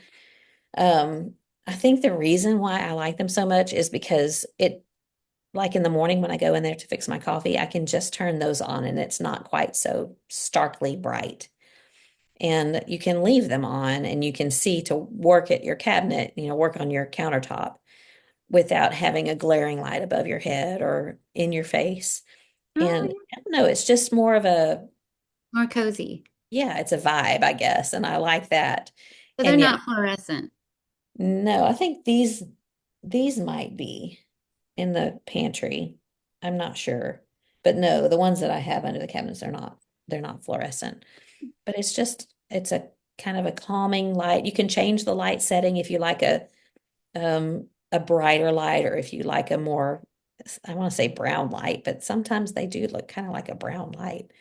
Um, I think the reason why I like them so much is because like in the morning when I go in there to fix my coffee, I can just turn those on and it's not quite so starkly bright. And you can leave them on and you can see to work at your cabinet, work on your countertop without having a glaring light above your head or in your face.
Oh,
And
yeah.
I don't know, it's just more of
More cozy.
yeah, it's a vibe, I guess. And I like that.
So they're
And yet,
not fluorescent.
no, I think these might be in the pantry. I'm not sure. But no, the ones that I have under the cabinets are not, they're not fluorescent. But it's a kind of a calming light. You can change the light setting if you like a brighter light or if you like a more, I want to say brown light, but sometimes they do look kind of like a brown light.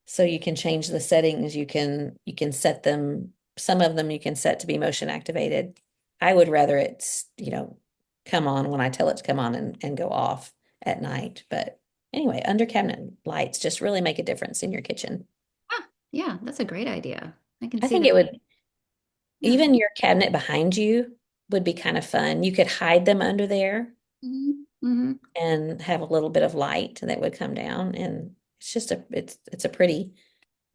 So you can change the settings. You can set them, some of them you can set to be motion activated. I would rather it's, come on when I tell it to come on and go off at night. But Anyway, under cabinet lights just really make a difference in your kitchen.
Ah, yeah, that's a great idea. I can
I
see
think
that.
it would,
Yeah.
even your cabinet behind you would be kind of fun. You could hide them under there
Hmm.
and have a little bit of light that would come down, and it's a pretty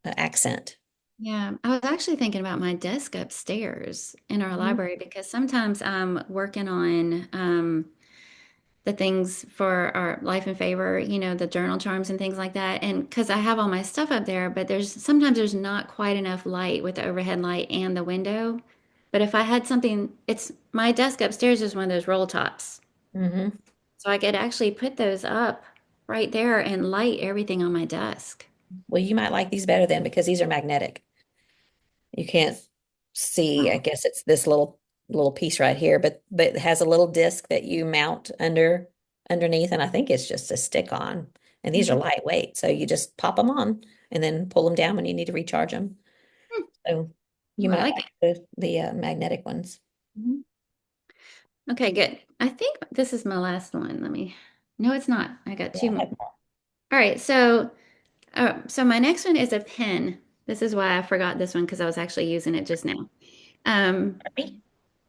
accent.
Yeah, I was actually thinking about my desk upstairs in our
Mhm.
library because sometimes I'm working on the things for our life and favor, the journal charms and things like that. And because I have all my stuff up there, but there's not quite enough light with the overhead light and the window. But if I had something, it's my desk upstairs is one of those roll tops.
Mhm.
So I could actually put those up right there and light everything on my desk.
Well, you might like these better then because these are magnetic. You can't see, I
Oh.
guess it's this little piece right here, but it has a little disc that you mount underneath, and I think it's just a stick on. And these are
Mhm.
lightweight, so you just pop them on and then pull them down when you need to recharge them.
Hmm.
So you
Ooh, I
might
like it.
like the magnetic ones.
Mhm. Okay, good. I think this is my last one. No, it's not. I got
Yeah,
two
I
more.
have more.
All right, so my next one is a pen. This is why I forgot this one because I was actually using it just now. Um,
Sharpie?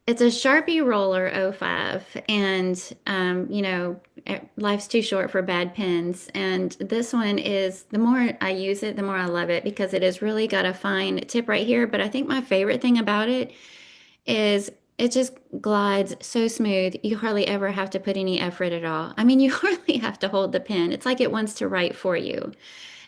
it's a Sharpie Roller '05, and life's too short for bad pens. And this one is the more I use it, the more I love it because it has really got a fine tip right here. But I think my favorite thing about it is it just glides so smooth. You hardly ever have to put any effort at all. I mean, you hardly have to hold the pen. It's like it wants to write for you.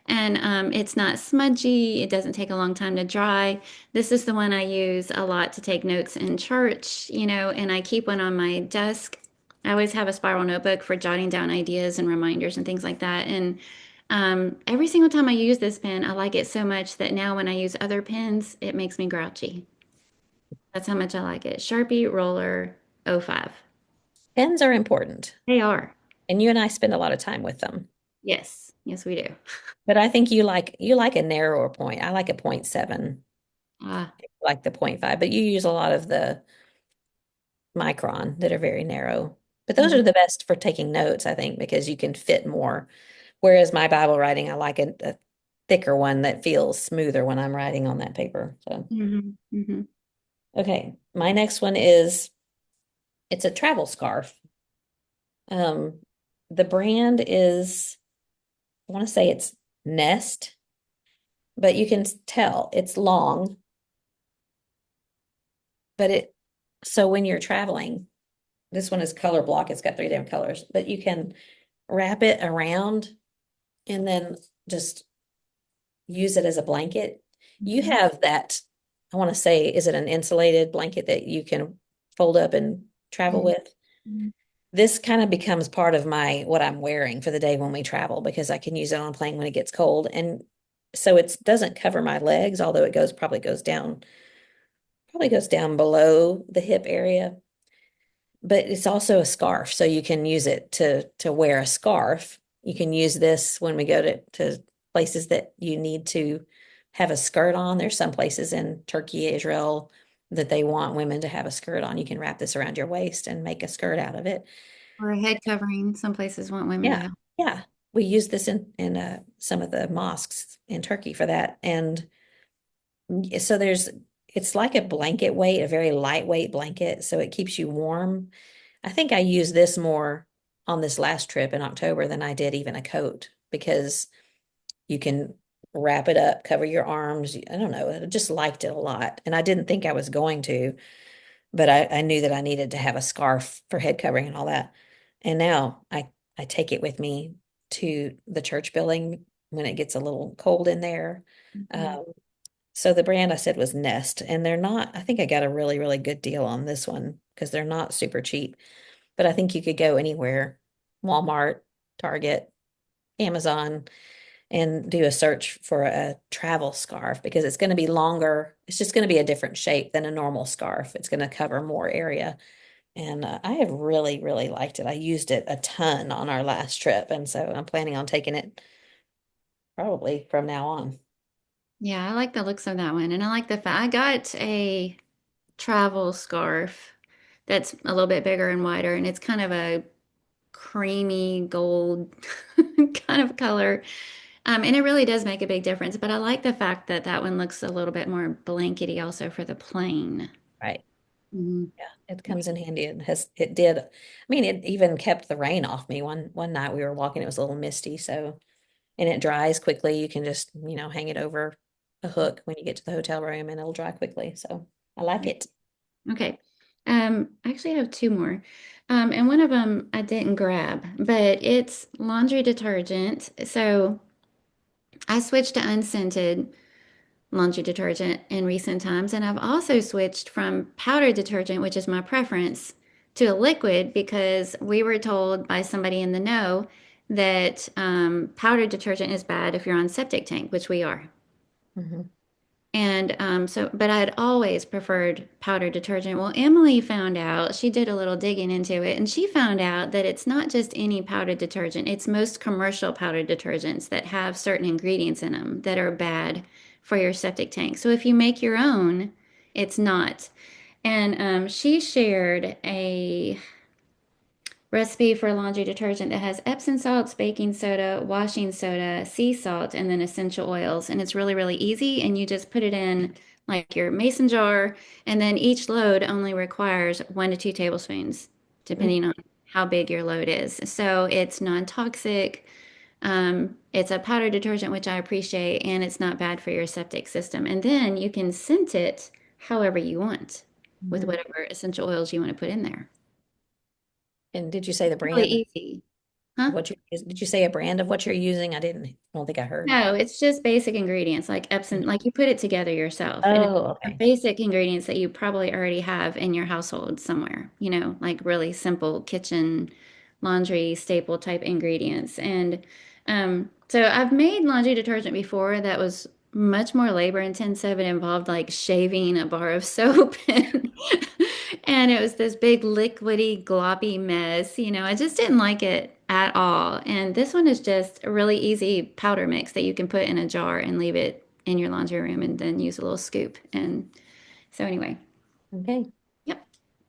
And it's not smudgy. It doesn't take a long time to dry. This is the one I use a lot to take notes in church, and I keep one on my desk. I always have a spiral notebook for jotting down ideas and reminders and things like that. And every single time I use this pen, I like it so much that now when I use other pens, it makes me grouchy. That's how much I like it. Sharpie Roller '05.
Pens are important,
They are.
and you and I spend a lot of time with them.
Yes. Yes, we do.
But I think you like a narrower point. I like a point 0.7,
Ah.
like the point 0.5, but you use a lot of the micron that are very narrow. But those
Mhm.
are the best for taking notes, I think, because you can fit more. Whereas my Bible writing, I like a thicker one that feels smoother when I'm writing on that paper. So,
Mhm. Mhm.
okay, my next one is it's a travel scarf. Um, the brand is, I want to say it's Nest, but you can tell it's long, but so when you're traveling, this one is color block. It's got three different colors, but you can wrap it around and then just use it as a blanket. You
Mhm.
have that, I want to say, is it an insulated blanket that you can fold up and travel
Mhm.
with?
Mhm.
This kind of becomes part of my what I'm wearing for the day when we travel because I can use it on a plane when it gets cold. And so it doesn't cover my legs, although it probably goes down below the hip area. But it's also a scarf, so you can use it to wear a scarf. You can use this when we go to places that you need to have a skirt on. There's some places in Turkey, Israel, that they want women to have a skirt on. You can wrap this around your waist and make a skirt out of it.
Or a head covering. Some places want women to
Yeah,
have.
yeah. We use this in some of the mosques in Turkey for that. And so it's like a blanket weight, a very lightweight blanket, so it keeps you warm. I think I used this more on this last trip in October than I did even a coat because you can wrap it up, cover your arms. I don't know. I just liked it a lot. And I didn't think I was going to, but I knew that I needed to have a scarf for head covering and all that. And now I take it with me to the church building when it gets a little cold in there.
Mhm.
Um, so the brand I said was Nest, and they're not, I think I got a really, really good deal on this one because they're not super cheap. But I think you could go anywhere, Walmart, Target, Amazon, and do a search for a travel scarf because it's going to be longer. It's just going to be a different shape than a normal scarf. It's going to cover more area. And I have really, really liked it. I used it a ton on our last trip. And so I'm planning on taking it probably from now on.
Yeah, I like the looks of that one. And I like the fact I got a travel scarf that's a little bit bigger and wider, and it's kind of a creamy gold kind of color. And it really does make a big difference. But I like the fact that that one looks a little bit more blankety also for the plain.
Right.
Mhm.
Yeah, it comes in handy. It did. I mean, it even kept the rain off me. One night we were walking, it was a little misty, so and it dries quickly. You can just, hang it over a hook when you get to the hotel room and it'll dry quickly. So I like it.
Okay. I actually have two more. And one of them I didn't grab, but it's laundry detergent. So I switched to unscented laundry detergent in recent times, and I've also switched from powdered detergent, which is my preference, to a liquid because we were told by somebody in the know that powdered detergent is bad if you're on septic tank, which we are.
Hmm.
And but I had always preferred powdered detergent. Well, Emily found out, she did a little digging into it, and she found out that it's not just any powdered detergent, it's most commercial powdered detergents that have certain ingredients in them that are bad for your septic tank. So if you make your own, it's not. And she shared a recipe for laundry detergent that has Epsom salts, baking soda, washing soda, sea salt, and then essential oils. And it's really, really easy. And you just put it in like your mason jar, and then each load only requires 1 to 2 tablespoons, depending on how big your load is. So it's non-toxic. It's a powder detergent, which I appreciate, and it's not bad for your septic system. And then you can scent it however you want with
Hmm.
whatever essential oils you want to put in there.
And did you say the
Really
brand
easy.
of
Huh?
what did you say a brand of what you're using? I don't think I heard.
No, it's just basic ingredients like Epsom, like you put it together yourself. And it's
Oh, okay.
basic ingredients that you probably already have in your household somewhere, like really simple kitchen laundry staple type ingredients. And so I've made laundry detergent before that was much more labor intensive. It involved like shaving a bar of soap and it was this big liquidy gloppy mess. I just didn't like it at all. And this one is just a really easy powder mix that you can put in a jar and leave it in your laundry room and then use a little scoop. And so anyway,
Okay.
yep.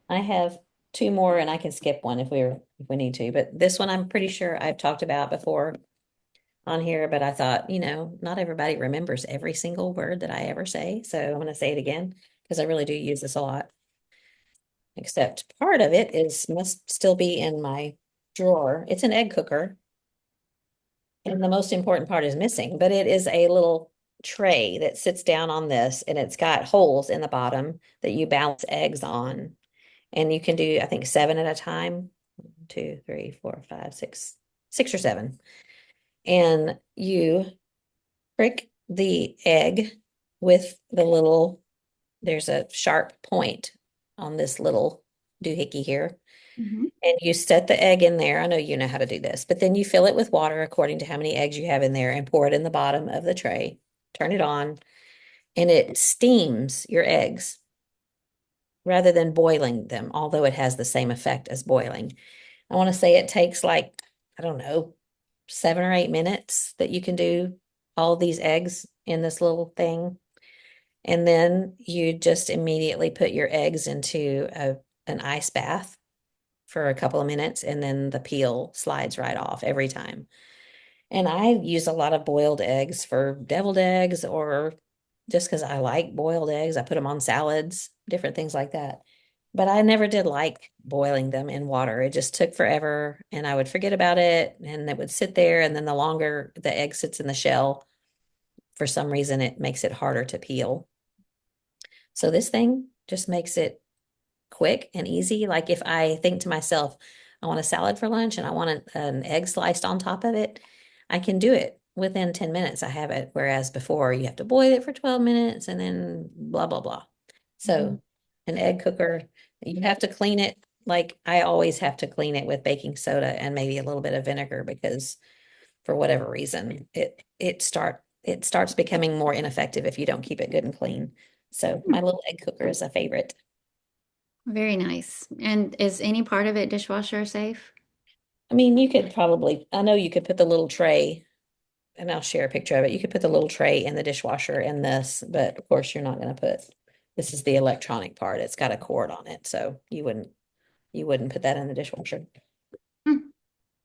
I have two more and I can skip one if we need to, but this one I'm pretty sure I've talked about before on here, but I thought, not everybody remembers every single word that I ever say. So I'm going to say it again because I really do use this a lot. Except part of it must still be in my drawer. It's an egg cooker, and the most important part is missing, but it is a little tray that sits down on this, and it's got holes in the bottom that you balance eggs on. And you can do, I think, seven at a time. 1, 2, 3, 4, 5, 6, 6 or 7. And you prick the egg with there's a sharp point on this little doohickey here.
Mhm.
And you set the egg in there. I know you know how to do this, but then you fill it with water according to how many eggs you have in there and pour it in the bottom of the tray. Turn it on, and it steams your eggs rather than boiling them, although it has the same effect as boiling. I want to say it takes like, I don't know, 7 or 8 minutes that you can do all these eggs in this little thing. And then you just immediately put your eggs into an ice bath for a couple of minutes, and then the peel slides right off every time. And I use a lot of boiled eggs for deviled eggs or just because I like boiled eggs. I put them on salads, different things like that. But I never did like boiling them in water. It just took forever and I would forget about it and it would sit there. And then the longer the egg sits in the shell, for some reason, it makes it harder to peel. So this thing just makes it quick and easy. Like if I think to myself, I want a salad for lunch and I want an egg sliced on top of it, I can do it within 10 minutes. I have it. Whereas before you have to boil it for 12 minutes and then blah, blah, blah. So an egg cooker, you have to clean it. Like I always have to clean it with baking soda and maybe a little bit of vinegar because for whatever reason, it starts becoming more ineffective if you don't keep it good and clean. So my little egg cooker is a favorite.
Very nice. And is any part of it dishwasher safe?
I mean, you could probably, I know you could put the little tray, and I'll share a picture of it. You could put the little tray in the dishwasher in this, but of course you're not going to this is the electronic part. It's got a cord on it, so you wouldn't put that in the dishwasher.
Hmm.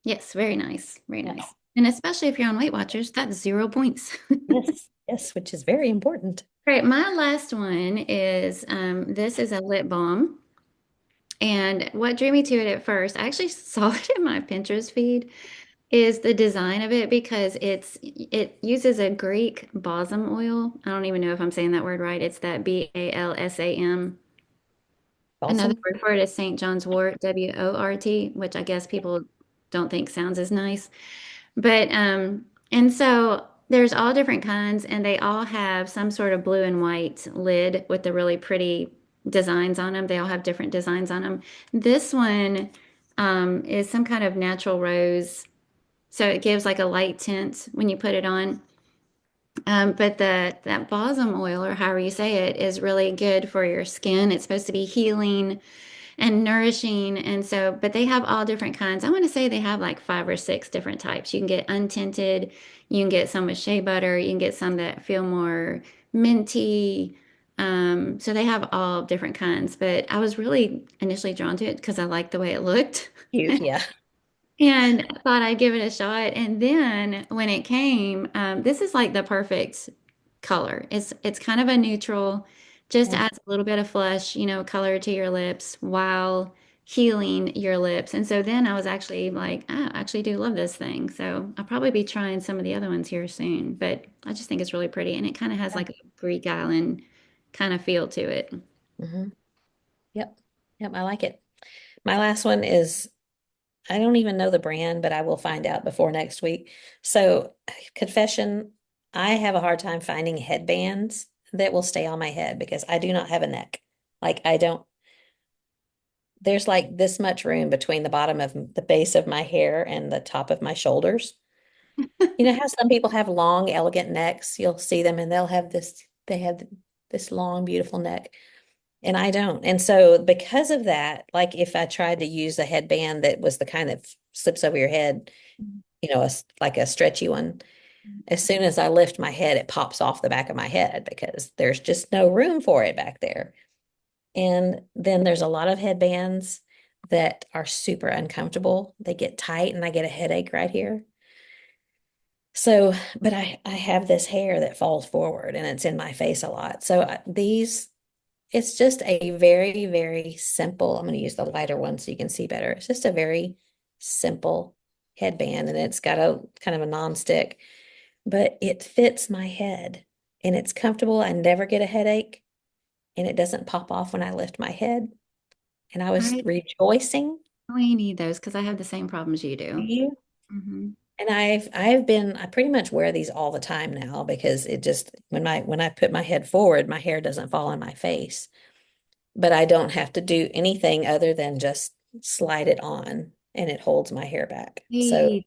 Yes, very nice. Very
Yeah.
nice. And especially if you're on Weight Watchers, that's 0 points.
Yes, yes, which is very important.
All right, my last one is this is a lip balm. And what drew me to it at first, I actually saw it in my Pinterest feed, is the design of it because it uses a Greek balsam oil. I don't even know if I'm saying that word right. It's that balsam. Another
Awesome.
word for it is St. John's wort, wort, which I guess people don't think sounds as nice. But and so there's all different kinds, and they all have some sort of blue and white lid with the really pretty designs on them. They all have different designs on them. This one is some kind of natural rose, so it gives like a light tint when you put it on. But that balsam oil, or however you say it, is really good for your skin. It's supposed to be healing and nourishing. And so, but they have all different kinds. I want to say they have like 5 or 6 different types. You can get untinted, you can get some with shea butter, you can get some that feel more minty. So they have all different kinds. But I was really initially drawn to it because I liked the way it looked.
Cute. Yeah.
And I thought I'd give it a shot. And then when it came, this is like the perfect color. It's kind of a neutral, just
Mm.
adds a little bit of flush, color to your lips while healing your lips. And so then I was actually like, "Oh, I actually do love this thing." So I'll probably be trying some of the other ones here soon. But I just think it's really pretty, and it kind of has
Yeah.
like a Greek island kind of feel to it.
Hmm. Yep. Yep. I like it. My last one is I don't even know the brand, but I will find out before next week. So, confession, I have a hard time finding headbands that will stay on my head because I do not have a neck. Like, I don't, there's like this much room between the bottom of the base of my hair and the top of my shoulders. You know how some people have long, elegant necks? You'll see them and they'll have this, they have this long, beautiful neck. And I don't. And so because of that, like if I tried to use a headband that was the kind that slips over your head, like a stretchy one, as soon as I lift my head, it pops off the back of my head because there's just no room for it back there. And then there's a lot of headbands that are super uncomfortable. They get tight and I get a headache right here. So, but I have this hair that falls forward and it's in my face a lot. So it's just a very, very simple. I'm going to use the lighter one so you can see better. It's just a very simple headband and it's got a kind of a non-stick, but it fits my head and it's comfortable. I never get a headache and it doesn't pop off when I lift my head. And I was
I
rejoicing.
really need those because I have the same problems you
Do
do.
you?
Hmm.
And I pretty much wear these all the time now because it just when I put my head forward, my hair doesn't fall on my face. But I don't have to do anything other than just slide it on and it holds my hair back. So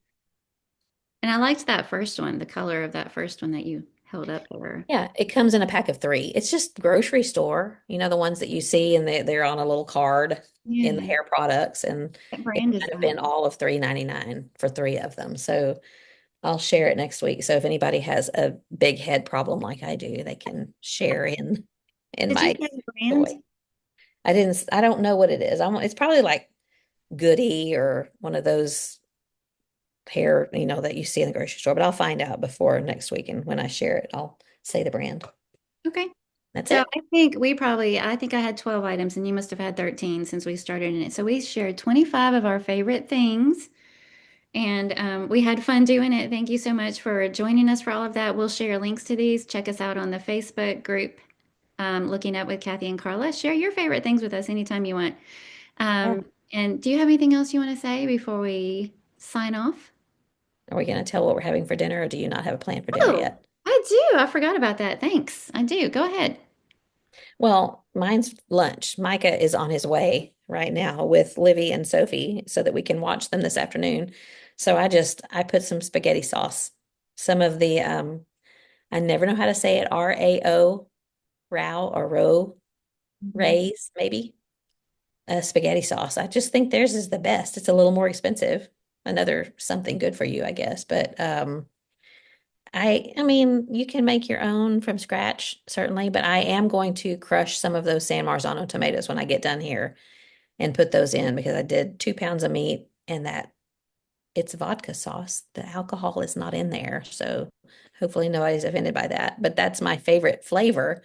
And I liked that first one, the color of that first one that you held up there.
yeah, it comes in a pack of 3. It's just grocery store, the ones that you see and they're on a little card in the
Yeah.
hair products and
What
it
brand is
might have
that?
been all of 3.99 for 3 of them. So I'll share it next week. So if anybody has a big head problem like I do, they can share in
Did you
my
say the brand?
joy. I don't know what it is. It's probably like Goody or one of those hair, that you see in the grocery store, but I'll find out before next week. And when I share it, I'll say the brand.
Okay.
That's
So
it.
I think I had 12 items and you must have had 13 since we started in it. So we shared 25 of our favorite things and we had fun doing it. Thank you so much for joining us for all of that. We'll share links to these. Check us out on the Facebook group, Looking Up with Kathy and Carla. Share your favorite things with us anytime you want.
Yeah.
And do you have anything else you want to say before we sign off?
Are we going to tell what we're having for dinner, or do you not have a plan for dinner
Oh,
yet?
I do. I forgot about that. Thanks. I do. Go ahead.
Well, mine's lunch. Micah is on his way right now with Livy and Sophie so that we can watch them this afternoon. So I put some spaghetti sauce, some of the I never know how to say it, RAO, row or row,
Mhm.
rays, maybe, spaghetti sauce. I just think theirs is the best. It's a little more expensive. Another something good for you, I guess. But I mean, you can make your own from scratch, certainly, but I am going to crush some of those San Marzano tomatoes when I get done here and put those in because I did 2 pounds of meat and that it's vodka sauce. The alcohol is not in there, so hopefully nobody's offended by that. But that's my favorite flavor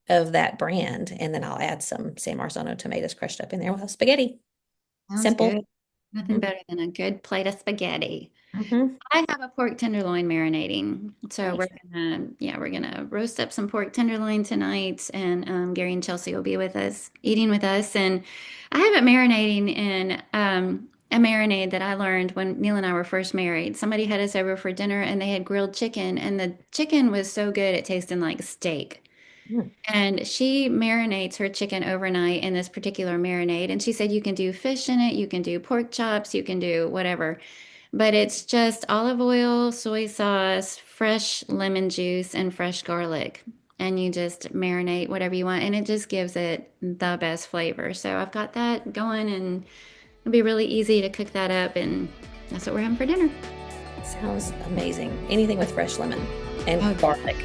of that brand. And then I'll add some San Marzano tomatoes crushed up in there with spaghetti.
Sounds
Simple.
good. Nothing better than a good plate of spaghetti.
Mm-hmm.
I have a pork tenderloin marinating. So
Nice.
we're gonna roast up some pork tenderloin tonight, and Gary and Chelsea will be with us, eating with us. And I have it marinating in a marinade that I learned when Neil and I were first married. Somebody had us over for dinner, and they had grilled chicken, and the chicken was so good it tasted like steak.
Mm.
And she marinates her chicken overnight in this particular marinade. And she said you can do fish in it, you can do pork chops, you can do whatever. But it's just olive oil, soy sauce, fresh lemon juice, and fresh garlic. And you just marinate whatever you want. And it just gives it the best flavor. So I've got that going, and it'll be really easy to cook that up. And that's what we're having for dinner.
Sounds amazing. Anything with fresh lemon and
Oh,
garlic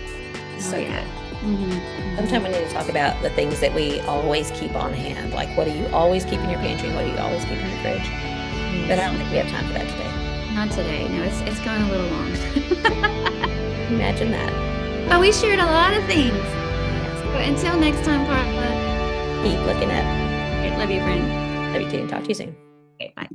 is
oh
so
yeah.
good.
Hmm.
Sometime we need to talk about the things that we always keep on hand. Like, what do you always keep in your pantry? What do you always keep in your fridge? But I don't think we have time for that today.
Not today. No, it's gone a little long.
Imagine that.
But we shared a lot of things.
Yes.
So until next time, Carla.
Keep looking up.
Okay, love you, friend.
Love you too. Talk to you soon.
Okay, bye.